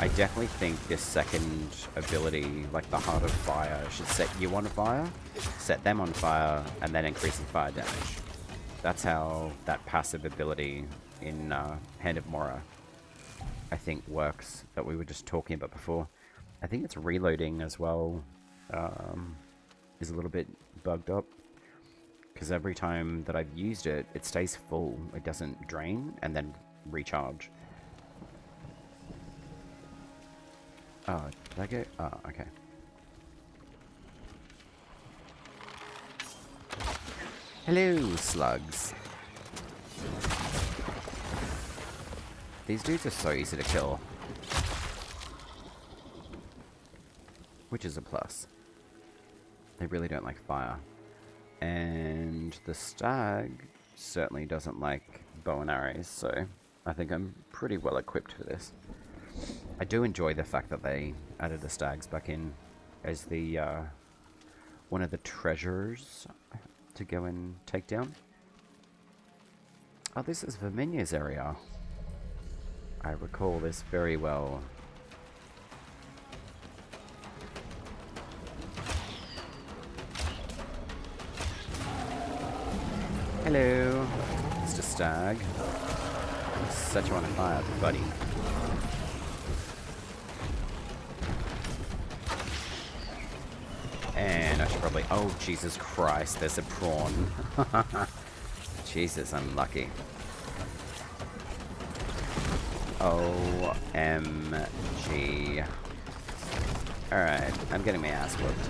I definitely think this second ability, like the Heart of Fire, should set you on fire, set them on fire, and then increase the fire damage. That's how that passive ability in Hand of Mora, I think, works, that we were just talking about before. I think its reloading as well is a little bit bugged up, because every time that I've used it, it stays full. It doesn't drain and then recharge. Oh, did I go? Oh, okay. Hello, slugs. These dudes are so easy to kill. Which is a plus. They really don't like fire. And the stag certainly doesn't like bow and arrows, so I think I'm pretty well equipped for this. I do enjoy the fact that they added the stags back in as the one of the treasures to go and take down. Oh, this is Verminia's area. I recall this very well. Hello, Mr. Stag. Set you on fire, buddy. And I should probably... Oh, Jesus Christ, there's a prawn. Jesus, I'm lucky. OMG. Alright, I'm getting my ass whooped.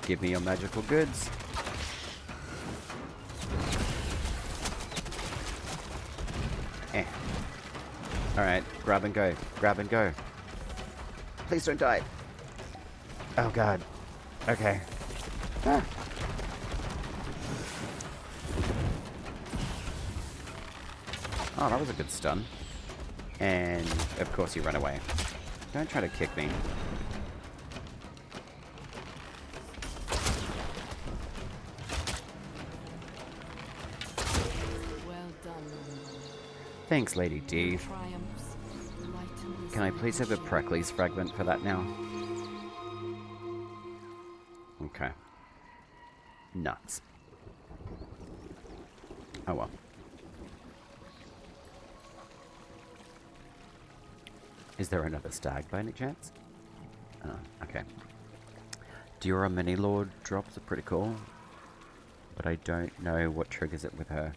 Give me your magical goods. Alright, grab and go. Grab and go. Please don't die. Oh god. Okay. Ah. Oh, that was a good stun. And, of course, you run away. Don't try to kick me. Well done. Thanks, Lady D. Can I please have a Precles fragment for that now? Okay. Nuts. Oh well. Is there another stag by any chance? Oh, okay. Diora Mini Lord drops are pretty cool. But I don't know what triggers it with her.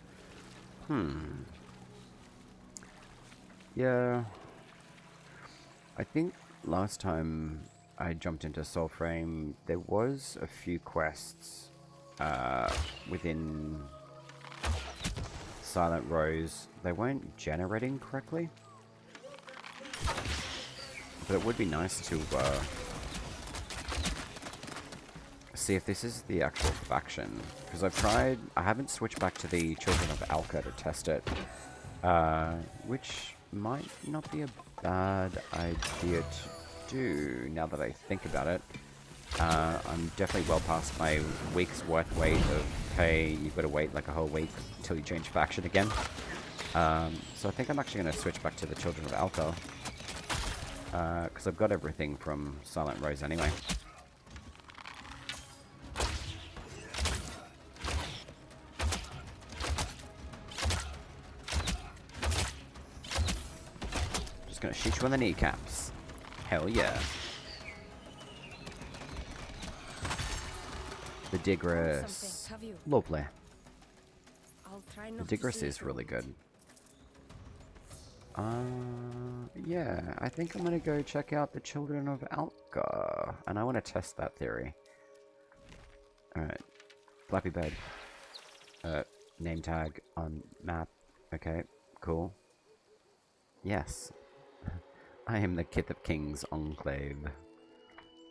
Yeah. I think last time I jumped into Soulframe, there was a few quests within Silent Rose. They weren't generating correctly. But it would be nice to see if this is the actual faction. Because I've tried, I haven't switched back to the Children of Alka to test it. Which might not be a bad idea to do now that I think about it. I'm definitely well past my week's worth wait of, hey, you've got to wait like a whole week until you change faction again. So I think I'm actually going to switch back to the Children of Alka. Because I've got everything from Silent Rose anyway. Just gonna shoot you in the kneecaps. Hell yeah. The Digress. Lovely. The Digress is really good. Yeah, I think I'm gonna go check out the Children of Alka, and I want to test that theory. Alright, Flappy Bird. Name tag on map. Okay, cool. Yes. I am the Kith of Kings Enclave.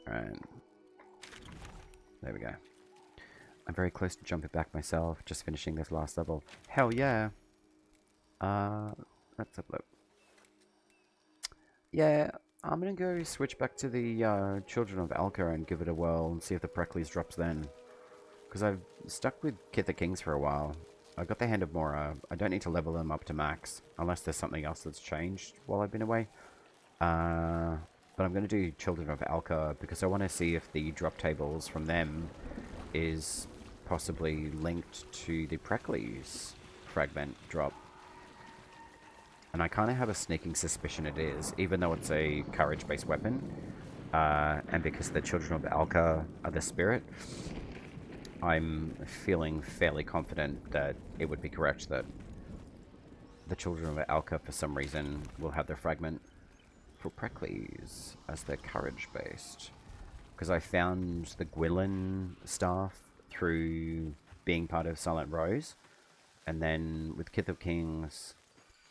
Alright. There we go. I'm very close to jumping back myself, just finishing this last level. Hell yeah! Let's have a look. Yeah, I'm gonna go switch back to the Children of Alka and give it a whirl and see if the Precles drops then. Because I've stuck with Kith of Kings for a while. I got the Hand of Mora. I don't need to level them up to max, unless there's something else that's changed while I've been away. But I'm gonna do Children of Alka because I want to see if the drop tables from them is possibly linked to the Precles fragment drop. And I kind of have a sneaking suspicion it is, even though it's a courage-based weapon. And because the Children of Alka are the spirit, I'm feeling fairly confident that it would be correct that the Children of Alka, for some reason, will have their fragment for Precles as their courage-based. Because I found the Gwylin staff through being part of Silent Rose, and then with Kith of Kings,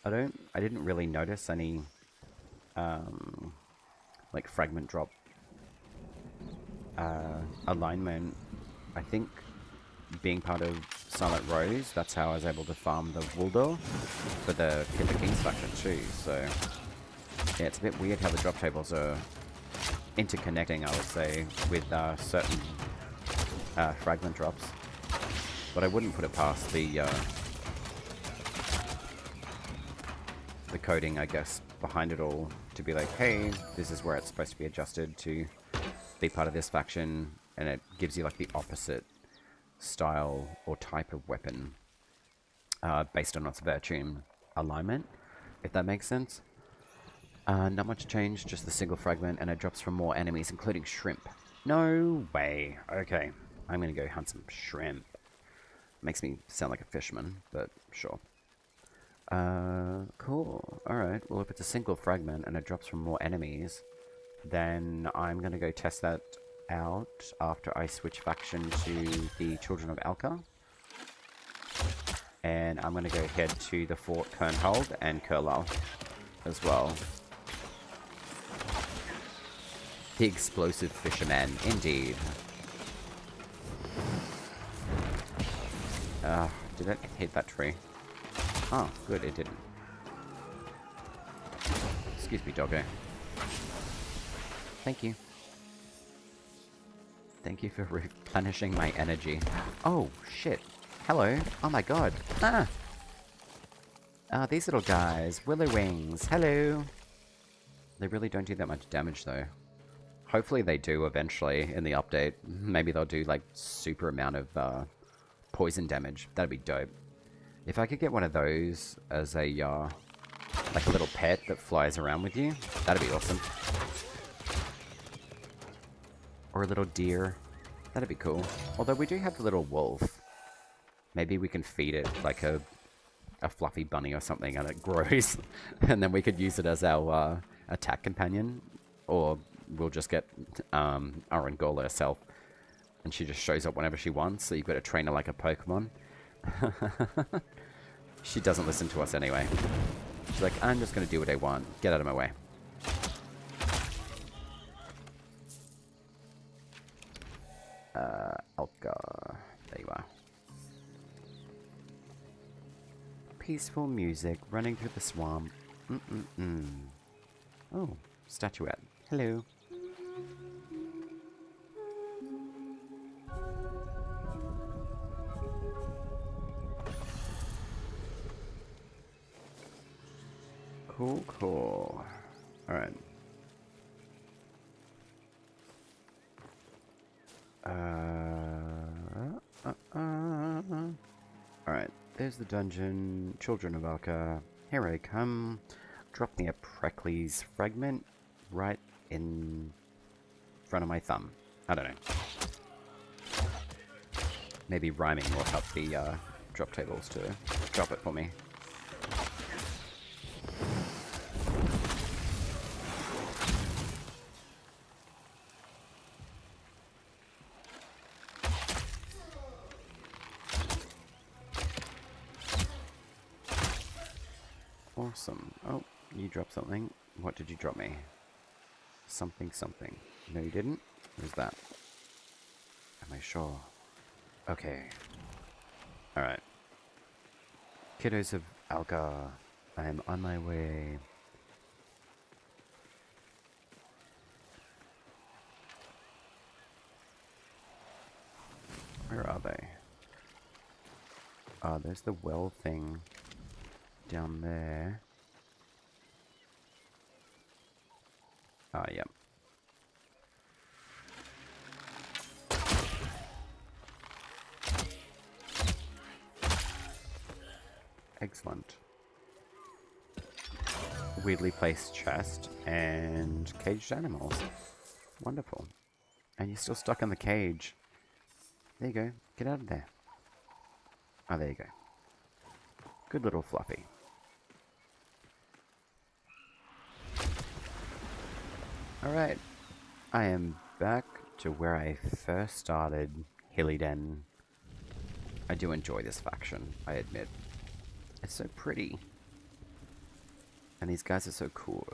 I didn't really notice any like fragment drop alignment. I think being part of Silent Rose, that's how I was able to farm the Wuldo for the Kith of Kings faction too. So yeah, it's a bit weird how the drop tables are interconnecting, I would say, with certain fragment drops. But I wouldn't put it past the coding, I guess, behind it all to be like, hey, this is where it's supposed to be adjusted to be part of this faction, and it gives you like the opposite style or type of weapon based on its virtue alignment, if that makes sense. Not much change, just the single fragment, and it drops from more enemies, including shrimp. No way. Okay, I'm gonna go hunt some shrimp. Makes me sound like a fisherman, but sure. Cool. Alright, well if it's a single fragment and it drops from more enemies, then I'm gonna go test that out after I switch faction to the Children of Alka. And I'm gonna go head to the Fort Kernhold and Kurlal as well. The explosive fisherman, indeed. Did it hit that tree? Oh, good, it didn't. Excuse me, doggo. Thank you. Thank you for replenishing my energy. Oh, shit. Hello. Oh my god. Ah! Ah, these little guys. Willow wings. Hello. They really don't do that much damage, though. Hopefully they do eventually in the update. Maybe they'll do, like, super amount of poison damage. That'd be dope. If I could get one of those as a, like a little pet that flies around with you, that'd be awesome. Or a little deer. That'd be cool. Although we do have the little wolf. Maybe we can feed it like a fluffy bunny or something and it grows. And then we could use it as our attack companion. Or we'll just get Arangola herself. And she just shows up whenever she wants. So you've got to train her like a Pokemon. She doesn't listen to us anyway. She's like, I'm just going to do what I want. Get out of my way. Alka. There you are. Peaceful music running through the swamp. Oh, statuette. Hello. Cool, cool. Alright. Alright, there's the dungeon. Children of Alka. Here I come. Drop me a Precles fragment right in front of my thumb. I don't know. Maybe rhyming will help the drop tables to drop it for me. Awesome. Oh, you dropped something. What did you drop me? Something, something. No, you didn't? What is that? Am I sure? Okay. Alright. Kiddos of Alka, I am on my way. Where are they? Ah, there's the well thing down there. Ah, yep. Excellent. Weirdly placed chest and caged animals. Wonderful. And you're still stuck in the cage. There you go. Get out of there. Oh, there you go. Good little Fluffy. Alright. I am back to where I first started Hillyden. I do enjoy this faction, I admit. It's so pretty. And these guys are so cool.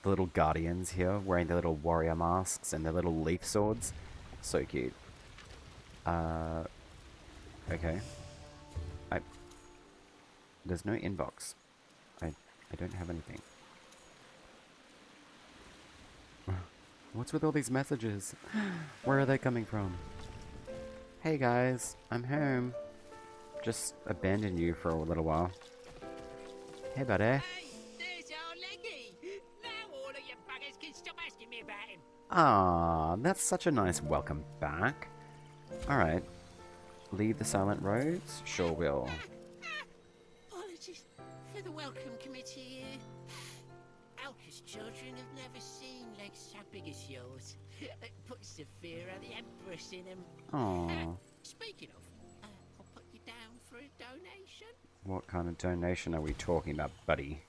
The little guardians here, wearing their little warrior masks and their little leaf swords. So cute. Okay. There's no inbox. I don't have anything. What's with all these messages? Where are they coming from? Hey guys, I'm home. Just abandoned you for a little while. Hey buddy. Ah, that's such a nice welcome back. Alright. Leave the silent roads? Sure will. Apologies for the welcome committee. Alka's children have never seen legs so big as yours. It puts the fear of the Empress in them. Aww. Speaking of, I'll put you down for a donation. What kind of donation are we talking about, buddy?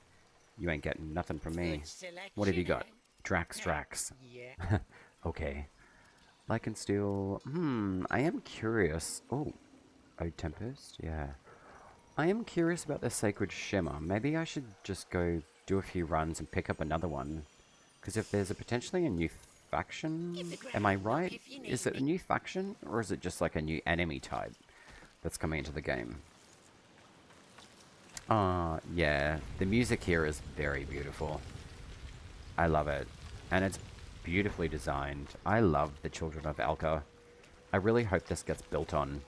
You ain't getting nothing from me. Good selection, What have you got? eh? Drax. Yeah. Okay. Like and steel. I am curious. Oh. Ode Tempest? Yeah. I am curious about the Sacred Shimmer. Maybe I should just go do a few runs and pick up another one. Because if there's potentially a new faction... Am I right? Is it a new faction? Or is it just like a new enemy type that's coming into the game? Yeah. The music here is very beautiful. I love it. And it's beautifully designed. I love the Children of Alka. I really hope this gets built on.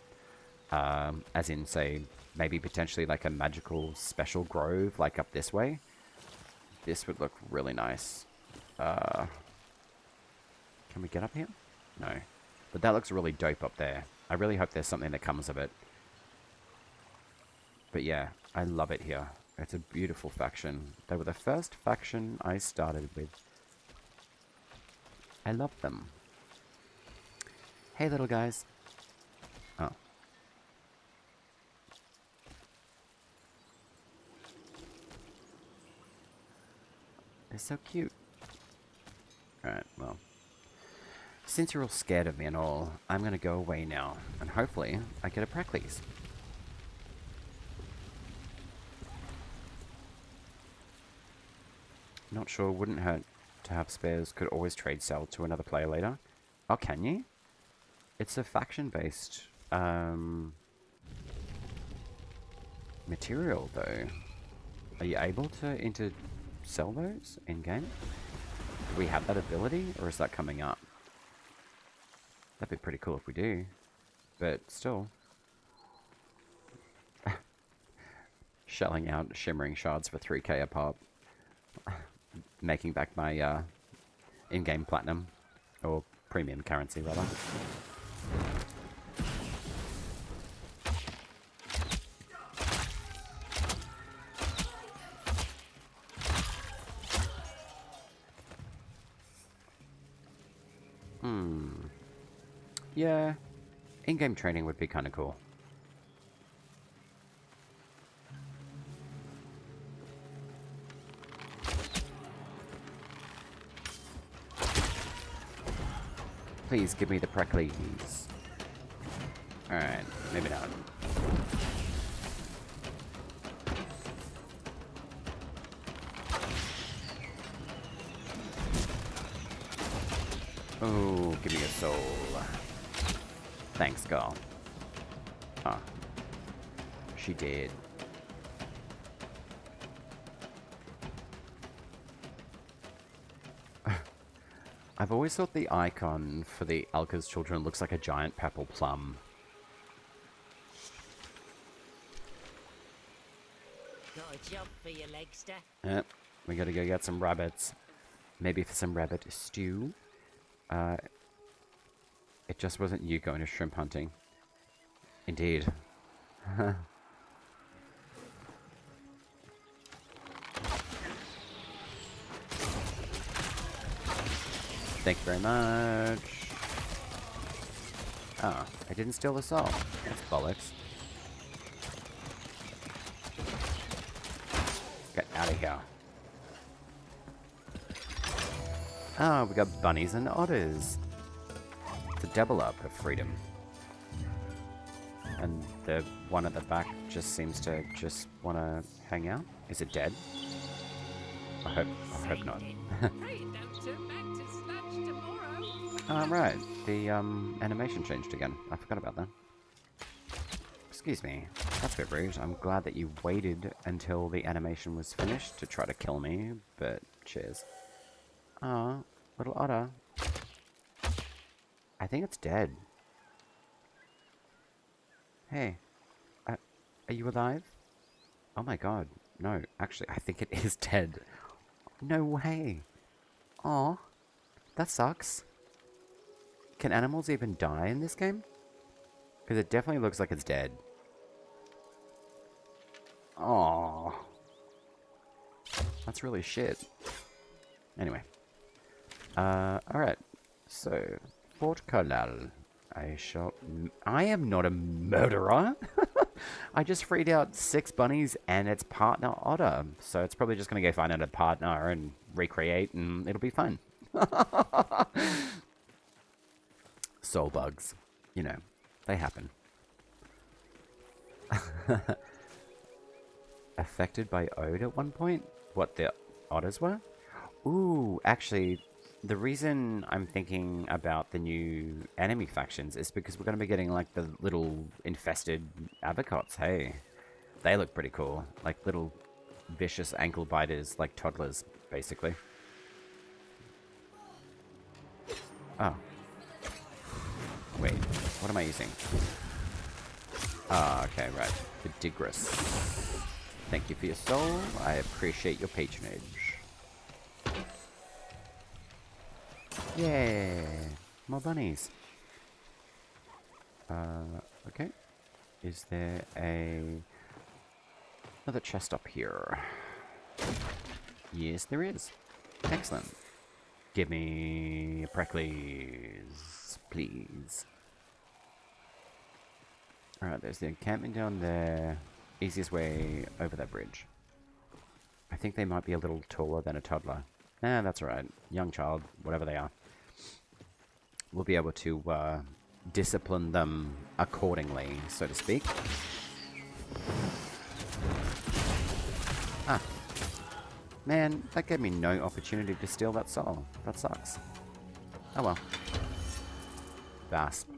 As in, say, maybe potentially like a magical special grove, like up this way. This would look really nice. Can we get up here? No. But that looks really dope up there. I really hope there's something that comes of it. But yeah, I love it here. It's a beautiful faction. They were the first faction I started with. I love them. Hey, little guys. Oh. They're so cute. Alright, well. Since you're all scared of me and all, I'm gonna go away now. And hopefully, I get a Pracles. Not sure, wouldn't hurt to have spares. Could always trade sell to another player later. Oh, can you? It's a faction-based material, though. Are you able to sell those in-game? Do we have that ability, or is that coming up? That'd be pretty cool if we do. But still. Shelling out shimmering shards for 3k a pop. Making back my in-game platinum. Or premium currency, rather. Yeah, in-game training would be kind of cool. Please give me the Pracles. Alright, maybe not. Oh, give me a soul. Thanks, girl. Ah. She did. I've always thought the icon for the Alka's children looks like a giant purple plum. Got a job for you, Legster. Yep, we gotta go get some rabbits. Maybe for some rabbit stew. It just wasn't you going to shrimp hunting. Indeed. Thank you very much. Ah, I didn't steal the soul. That's bollocks. Get out of here. Ah, we got bunnies and otters. It's a double up of freedom. And the one at the back just seems to just want to hang out. Is it dead? I hope not. Right. The animation changed again. I forgot about that. Excuse me. That's a bit rude. I'm glad that you waited until the animation was finished to try to kill me, but cheers. Ah, little otter. I think it's dead. Hey. Are you alive? Oh my god. No, actually, I think it is dead. No way. Aw. That sucks. Can animals even die in this game? Because it definitely looks like it's dead. Oh, that's really shit. Anyway. Alright. So, Fort Kalal. I am not a murderer. I just freed out 6 bunnies and its partner Otter. So it's probably just going to go find another partner and recreate and it'll be fun. Soul bugs. You know, they happen. Affected by Ode at one point? What, the otters were? Ooh, actually, the reason I'm thinking about the new enemy factions is because we're going to be getting, like, the little infested abacots, hey? They look pretty cool. Like, little vicious ankle biters, like toddlers, basically. Oh. Wait, what am I using? Ah, okay, right. The Digress. Thank you for your soul. I appreciate your patronage. Yeah, more bunnies. Okay. Is there another chest up here? Yes, there is. Excellent. Give me a Pricklies, please. Alright, there's the encampment down there. Easiest way over that bridge. I think they might be a little taller than a toddler. Eh, that's alright. Young child, whatever they are. We'll be able to discipline them accordingly, so to speak. Ah. Man, that gave me no opportunity to steal that soul. That sucks. Oh well. Vasp.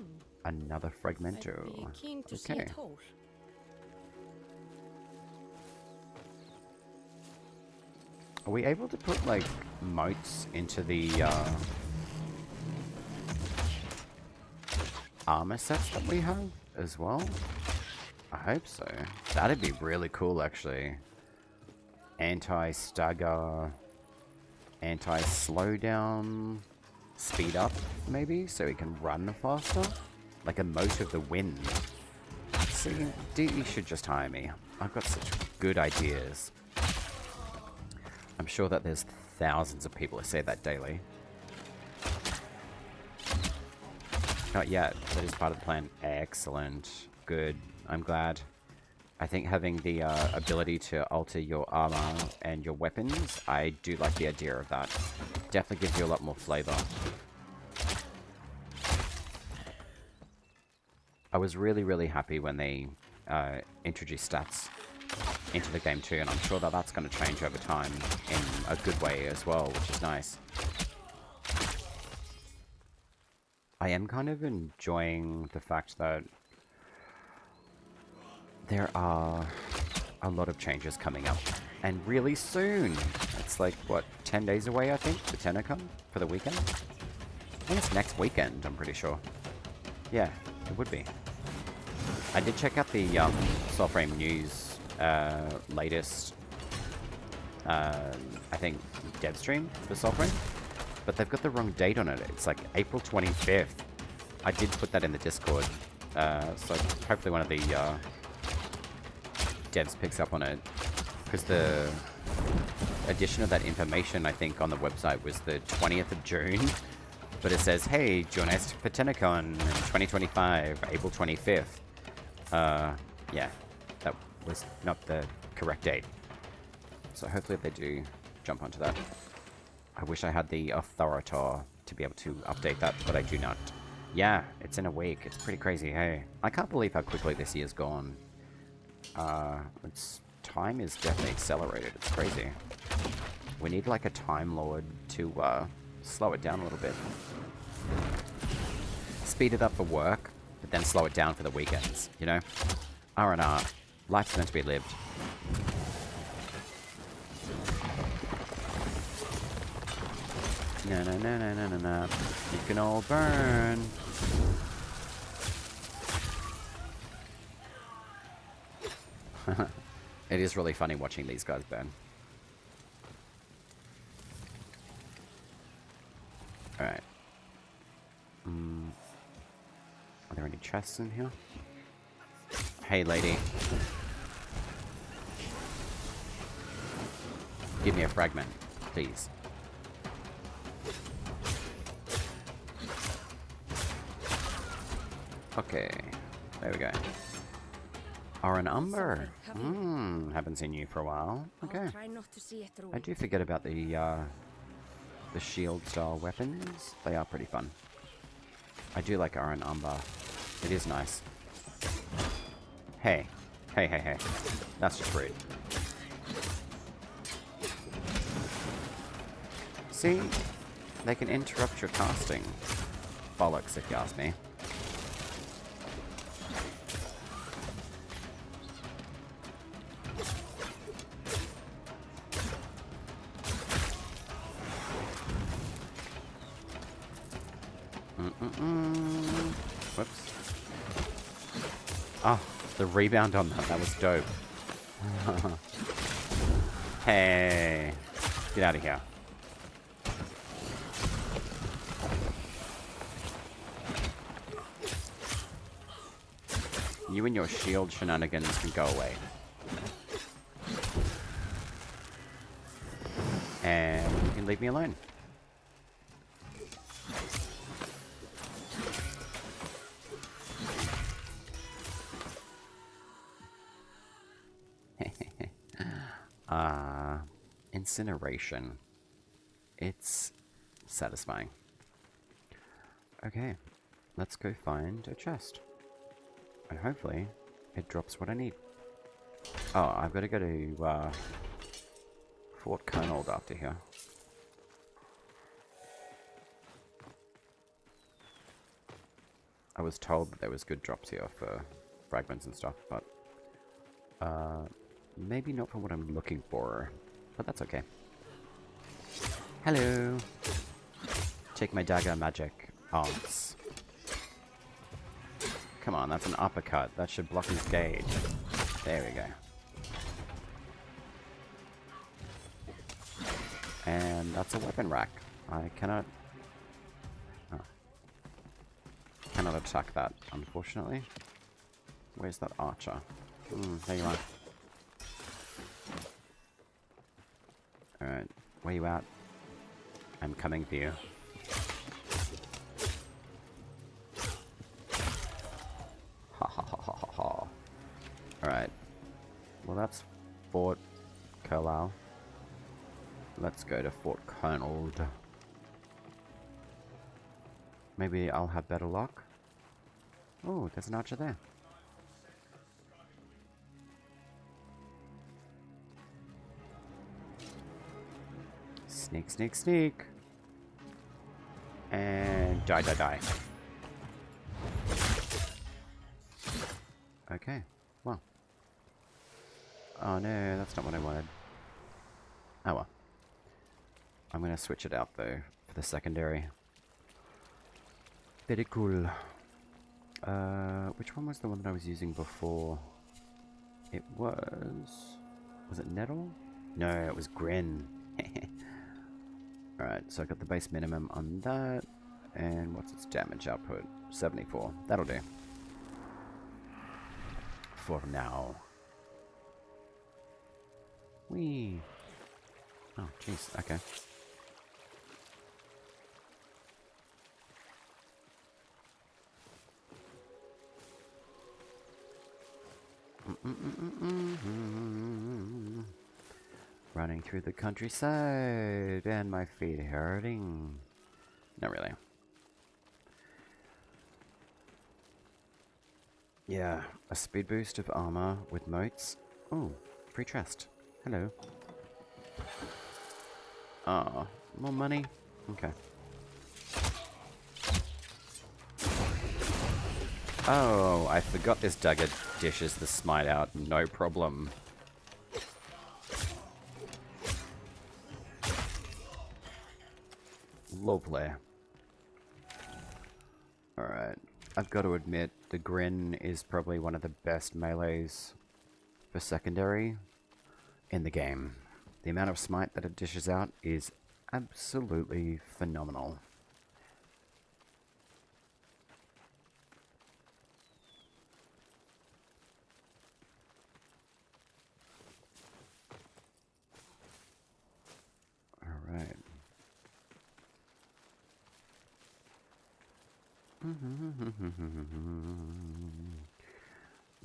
Another fragmento. Okay. Are we able to put, like, motes into the, armor sets that we have as well? I hope so. That'd be really cool, actually. Anti-stagger, anti-slowdown, speed up, maybe, so we can run faster? Like a mote of the wind. See, you should just hire me. I've got such good ideas. I'm sure that there's thousands of people who say that daily. Not yet. That is part of the plan. Excellent. Good. I'm glad. I think having the ability to alter your armor and your weapons, I do like the idea of that. Definitely gives you a lot more flavor. I was really, really happy when they introduced stats into the game too, and I'm sure that that's going to change over time in a good way as well, which is nice. I am kind of enjoying the fact that there are a lot of changes coming up, and really soon. It's like, what, 10 days away, I think, for TennoCon, for the weekend? I think it's next weekend, I'm pretty sure. Yeah, it would be. I did check out the Soulframe news latest, I think, dev stream for Soulframe, but they've got the wrong date on it. It's like April 25th. I did put that in the Discord, so hopefully one of the devs picks up on it, because the addition of that information, I think, on the website was the 20th of June, but it says, hey, join us for TennoCon 2025, April 25th. Yeah, that was not the correct date. So hopefully they do jump onto that. I wish I had the authority to be able to update that, but I do not. Yeah, it's in a week. It's pretty crazy, hey. I can't believe how quickly this year's gone. Time is definitely accelerated. It's crazy. We need like a Time Lord to slow it down a little bit. Speed it up for work, but then slow it down for the weekends, you know? R&R. Life's meant to be lived. No, no, no, no, no, no, no. You can all burn. It is really funny watching these guys burn. Alright. chests in here? Hey, lady. Give me a fragment, please. Okay, there we go. Oran Umber. Haven't seen you for a while. Okay. I'll try not to see it through. I do forget about the shield style weapons. They are pretty fun. I do like Oran Umber. It is nice. Hey. Hey, hey, hey. That's just rude. See? They can interrupt your casting. Bollocks, if you ask me. Whoops. Oh, the rebound on that was dope. Hey. Get out of here. You and your shield shenanigans can go away. And you can leave me alone. Incineration. It's satisfying. Okay, let's go find a chest. And hopefully, it drops what I need. Oh, I've got to go to Fort Colonel after here. I was told that there was good drops here for fragments and stuff, but maybe not for what I'm looking for. But that's okay. Hello. Take my dagger magic arms. Come on, that's an uppercut. That should block his gauge. There we go. And that's a weapon rack. I cannot... Oh. Cannot attack that, unfortunately. Where's that archer? There you are. Alright, where you at? I'm coming for you. Ha ha ha ha ha ha. Alright. Well, that's Fort Carlisle. Let's go to Fort Colonel. Maybe I'll have better luck. Oh, there's an archer there. Sneak, sneak, sneak. And die, die, die. Okay, well. Oh no, that's not what I wanted. Oh well. I'm gonna switch it out though, for the secondary. Very cool. Which one was the one that I was using before? It was... Was it Nettle? No, it was Grin. Alright, so I got the base minimum on that. And what's its damage output? 74. That'll do. For now. Whee! Oh, jeez, okay. Running through the countryside, and my feet hurting. Not really. Yeah, a speed boost of armor with moats. Oh, free chest. Hello. Ah, more money? Okay. Oh, I forgot this dagger dishes the smite out, no problem. Lovely. Alright, I've got to admit, the Grin is probably one of the best melees for secondary in the game. The amount of smite that it dishes out is absolutely phenomenal.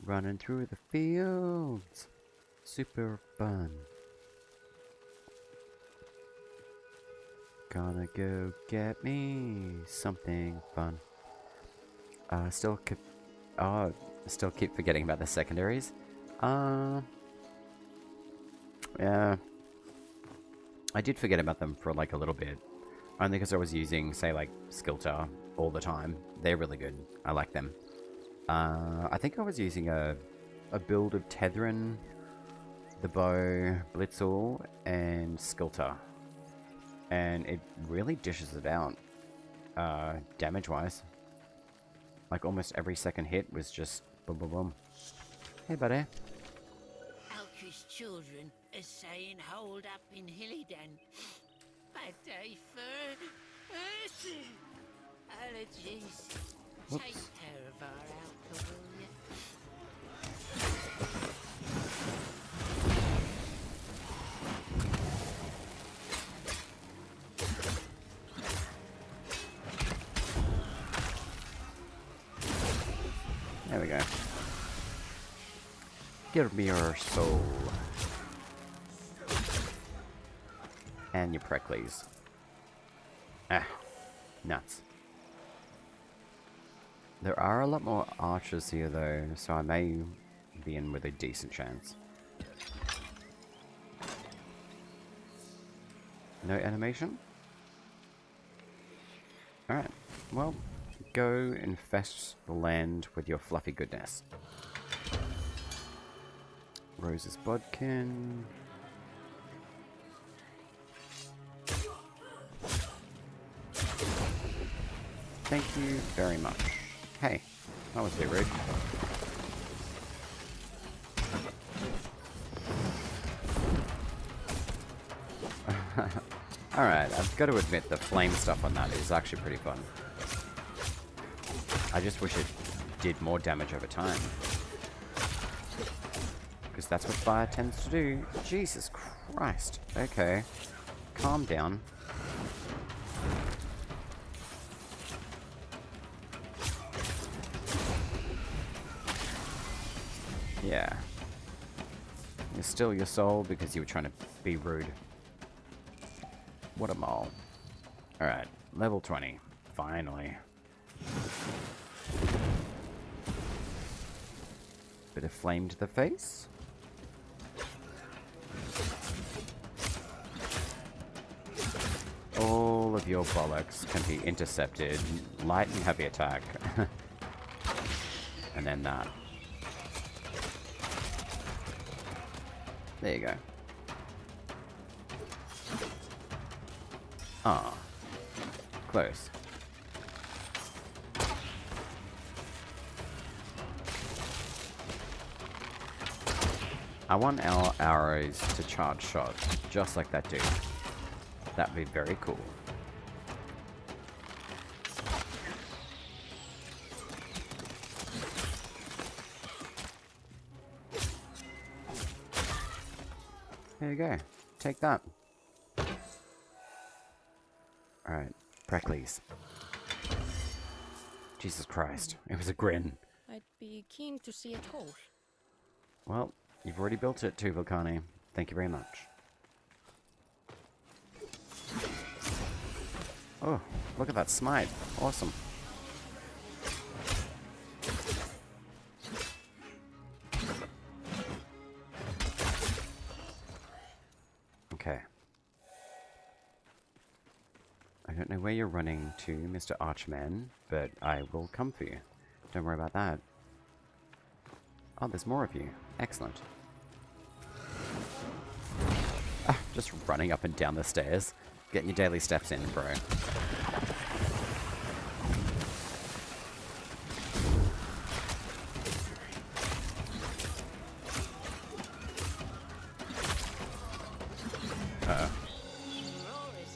Running through the fields. Super fun. Gonna go get me something fun. Still keep forgetting about the secondaries. Yeah. I did forget about them for like a little bit. Only because I was using, say, like, Skilter all the time. They're really good. I like them. I think I was using a build of Tethrin, the bow, Blitzle, and Skilter. And it really dishes it out, damage-wise. Like, almost every second hit was just boom, boom, boom. Hey, buddy. Alka's children are saying hold up in Hillyden. Bad day for allergies. Whoops. Take care of our Alka, will you? There we go. Give me your soul. And your pricklies. Ah, nuts. There are a lot more archers here though, so I may be in with a decent chance. No animation? Alright, well, go infest the land with your fluffy goodness. Rose's bodkin. Thank you very much. Hey, that was a bit rude. Alright, I've got to admit the flame stuff on that is actually pretty fun. I just wish it did more damage over time. Because that's what fire tends to do. Jesus Christ. Okay. Calm down. Yeah. You steal your soul because you were trying to be rude. What a mole. Alright, level 20. Finally. Bit of flame to the face. All of your bollocks can be intercepted. Light and heavy attack. And then that. There you go. Ah. Close. I want our arrows to charge shot, just like that dude. That'd be very cool. There you go. Take that. Alright, Pricklies. Jesus Christ, it was a grin. I'd be keen to see it whole. Well, you've already built it too, Volcani. Thank you very much. Oh, look at that smite. Awesome. Okay. I don't know where you're running to, Mr. Archman, but I will come for you. Don't worry about that. Oh, there's more of you. Excellent. Ah, just running up and down the stairs. Getting your daily steps in, bro.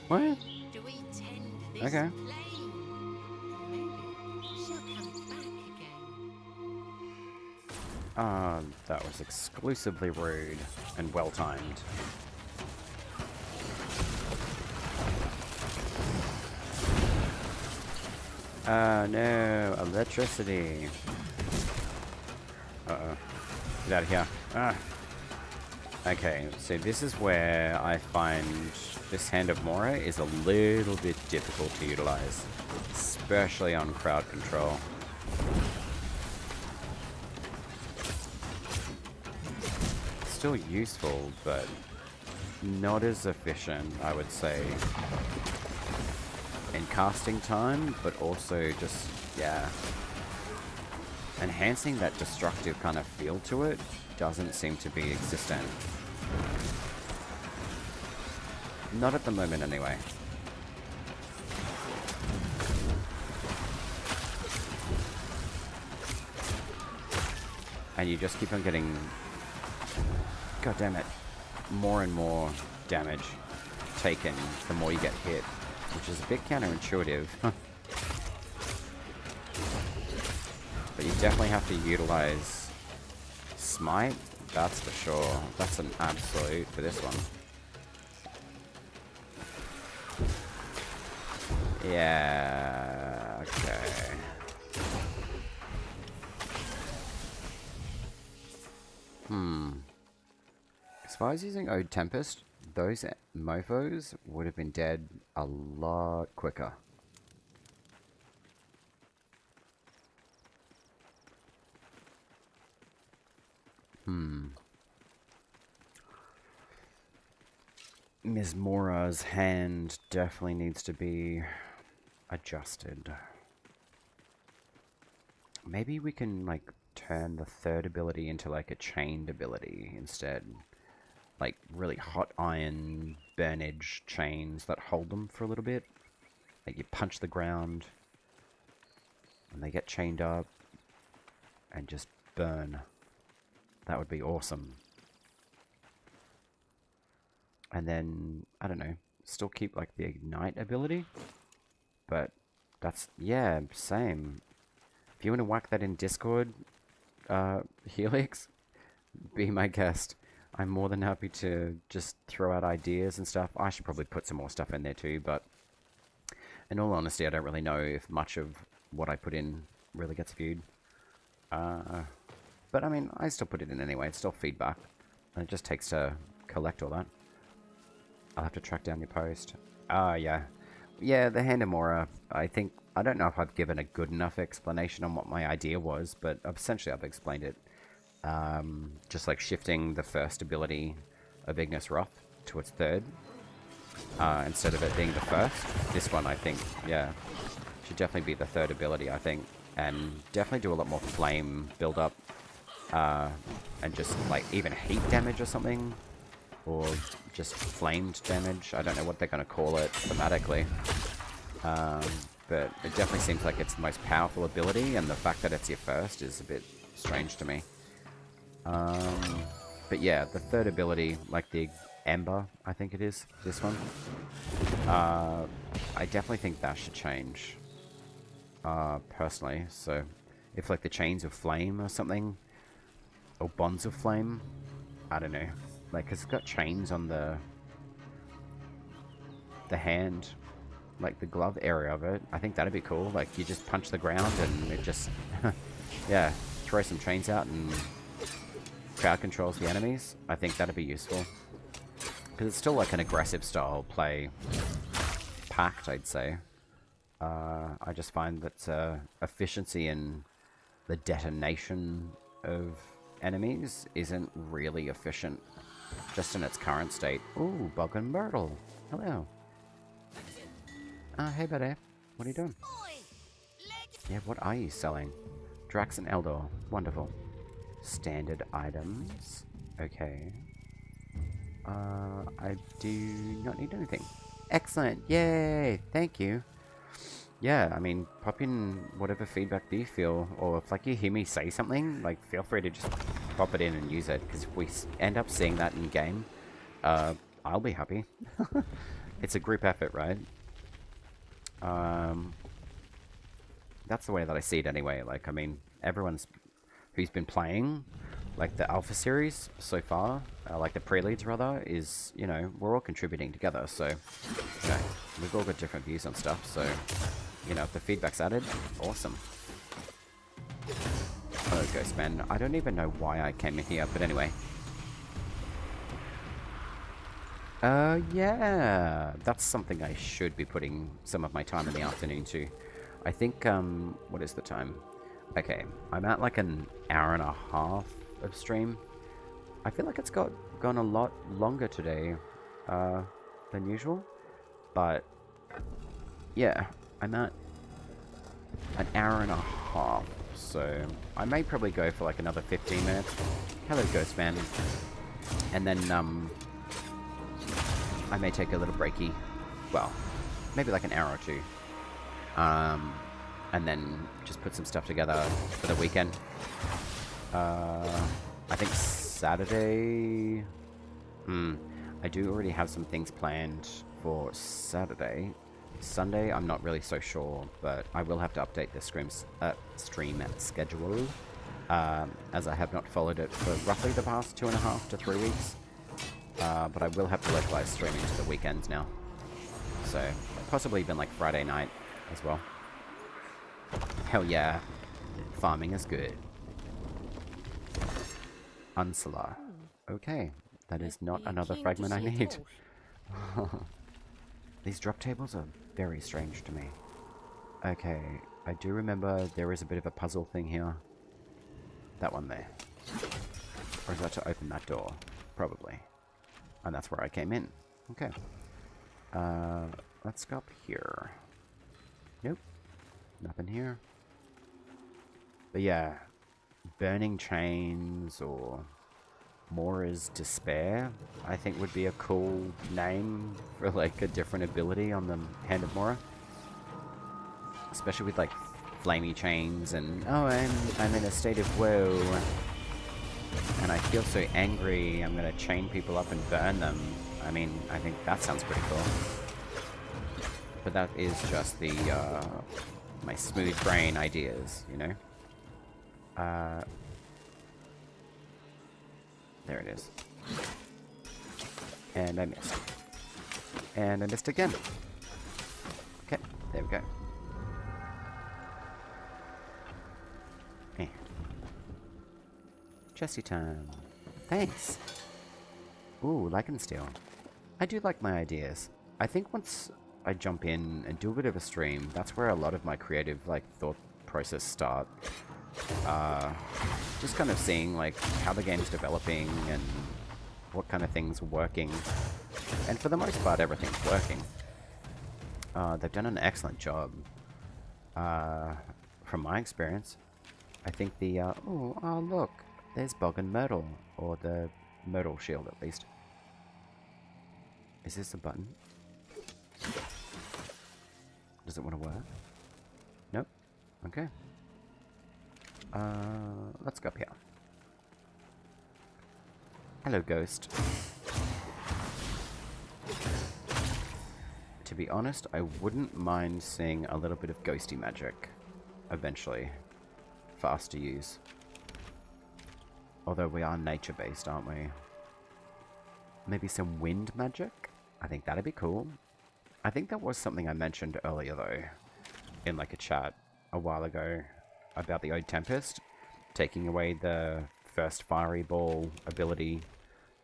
What? Do we tend this Okay. flame? Maybe she'll come back again. That was exclusively rude and well-timed. Oh no, electricity. Uh-oh. Get out of here. Ah. Okay, so this is where I find this Hand of Mora is a little bit difficult to utilize, especially on crowd control. Still useful, but not as efficient, I would say, in casting time, but also just, yeah, enhancing that destructive kind of feel to it doesn't seem to be existent. Not at the moment, anyway. And you just keep on getting, god damn it, more and more damage taken the more you get hit, which is a bit counterintuitive. But you definitely have to utilize Smite, that's for sure. That's an absolute for this one. Yeah, okay. As far as using Ode Tempest, those mofos would have been dead a lot quicker. Ms. Mora's hand definitely needs to be adjusted. Maybe we can, like, turn the third ability into, like, a chained ability instead. Like, really hot iron burnage chains that hold them for a little bit. Like, you punch the ground, and they get chained up, and just burn. That would be awesome. And then, I don't know, still keep, like, the ignite ability. But that's, yeah, same. If you want to whack that in Discord, Helix, be my guest. I'm more than happy to just throw out ideas and stuff. I should probably put some more stuff in there too, but in all honesty, I don't really know if much of what I put in really gets viewed. But I mean, I still put it in anyway. It's still feedback, and it just takes to collect all that. I'll have to track down your post. Yeah. Yeah, the Hand of Mora, I think, I don't know if I've given a good enough explanation on what my idea was, but essentially I've explained it. Just like shifting the first ability of Ignis Wrath to its third, instead of it being the first. This one, I think, yeah, should definitely be the third ability, I think, and definitely do a lot more flame build up, and just like even heat damage or something, or just flamed damage. I don't know what they're going to call it thematically, but it definitely seems like it's the most powerful ability, and the fact that it's your first is a bit strange to me. But yeah, the third ability, like the Ember, I think it is, this one, I definitely think that should change, personally. So if like the Chains of Flame or something, or Bonds of Flame, I don't know, like, cause it's got chains on the hand, like the glove area of it. I think that'd be cool. Like, you just punch the ground and it just, yeah, throw some chains out and crowd controls the enemies. I think that'd be useful. Because it's still like an aggressive style play pact, I'd say. I just find that efficiency in the detonation of enemies isn't really efficient, just in its current state. Ooh, Bug and Myrtle. Hello. Hey buddy. What are you doing? Yeah, what are you selling? Drax and Eldor. Wonderful. Standard items. Okay. I do not need anything. Excellent. Yay. Thank you. Yeah, I mean, pop in whatever feedback do you feel, or if like you hear me say something, like feel free to just pop it in and use it, because if we end up seeing that in game, I'll be happy. It's a group effort, right? That's the way that I see it anyway. Like, I mean, everyone's who's been playing like the alpha series so far, like the preludes rather, is, you know, we're all contributing together, so, you know, we've all got different views on stuff, so you know, if the feedback's added, awesome. Oh, Ghostman. I don't even know why I came in here, but anyway. Yeah. That's something I should be putting some of my time in the afternoon to. I think, what is the time? Okay, I'm at like an hour and a half of stream. I feel like it's gone a lot longer today, than usual. But, yeah, I'm at an hour and a half. So, I may probably go for like another 15 minutes. Hello, Ghostman. And then, I may take a little breaky. Well, maybe like an hour or two. And then just put some stuff together for the weekend. I think Saturday... I do already have some things planned for Saturday. Sunday, I'm not really so sure, but I will have to update the stream schedule, as I have not followed it for roughly the past 2.5 to 3 weeks. But I will have to localize streaming to the weekends now. So, possibly even like Friday night as well. Hell yeah, farming is good. Unsala. Okay, that is not another fragment I need. These drop tables are very strange to me. Okay, I do remember there is a bit of a puzzle thing here. That one there. Or is that to open that door? Probably. And that's where I came in. Okay. Let's go up here. Nope. Nothing here. But yeah, Burning Chains or Mora's Despair, I think would be a cool name for like a different ability on the Hand of Mora. Especially with like flamey chains and, oh, I'm in a state of woe. And I feel so angry, I'm gonna chain people up and burn them. I mean, I think that sounds pretty cool. But that is just the, my smooth brain ideas, you know? There it is. And I missed. And I missed again. Okay, there we go. Eh. Chesty time. Thanks. Ooh, Lycansteel. I do like my ideas. I think once I jump in and do a bit of a stream, that's where a lot of my creative, like, thought process start. Just kind of seeing, like, how the game's developing and what kind of things are working. And for the most part, everything's working. They've done an excellent job. From my experience. I think the, oh, look. There's Bog and Myrtle. Or the Myrtle shield, at least. Is this a button? Does it want to work? Nope. Okay. Let's go up here. Hello, Ghost. To be honest, I wouldn't mind seeing a little bit of ghosty magic. Eventually. For us to use. Although we are nature-based, aren't we? Maybe some wind magic? I think that'd be cool. I think that was something I mentioned earlier, though. In, like, a chat a while ago. About the Ode Tempest. Taking away the first Fiery Ball ability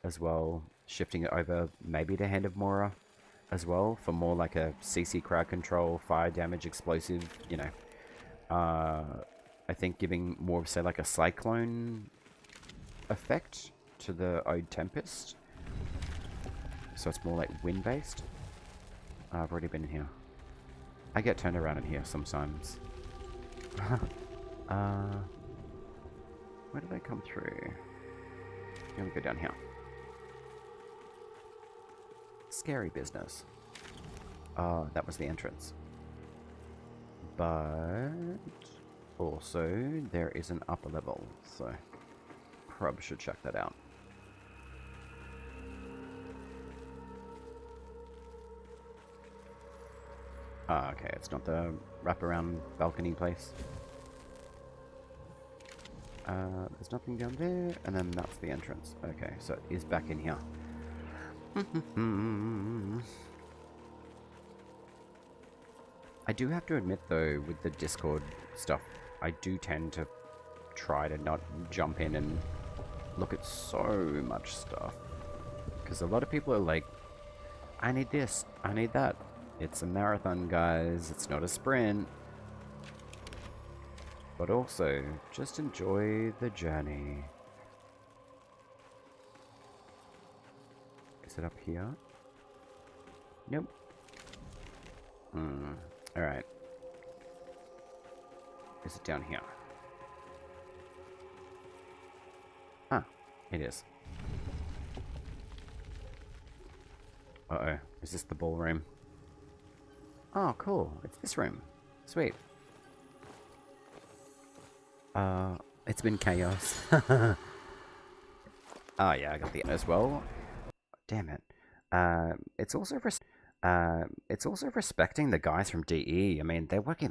as well. Shifting it over maybe to Hand of Mora as well. For more like a CC crowd control, fire damage, explosive, you know. I think giving more of, say, like a Cyclone effect to the Ode Tempest. So it's more like wind-based. I've already been in here. I get turned around in here sometimes. Where did I come through? Let me go down here. Scary business. Oh, that was the entrance. But also there is an upper level, so probably should check that out. Ah, okay, it's not the wraparound balcony place. There's nothing down there, and then that's the entrance. Okay, so it is back in here. I do have to admit though, with the Discord stuff, I do tend to try to not jump in and look at so much stuff. Because a lot of people are like, I need this, I need that. It's a marathon, guys, it's not a sprint. But also, just enjoy the journey. Is it up here? Nope. Alright. Is it down here? Ah, it is. Uh-oh. Is this the ballroom? Oh, cool. It's this room. Sweet. It's been chaos. Oh yeah, I got the as well. Damn it. It's also respecting the guys from DE. I mean, they're working their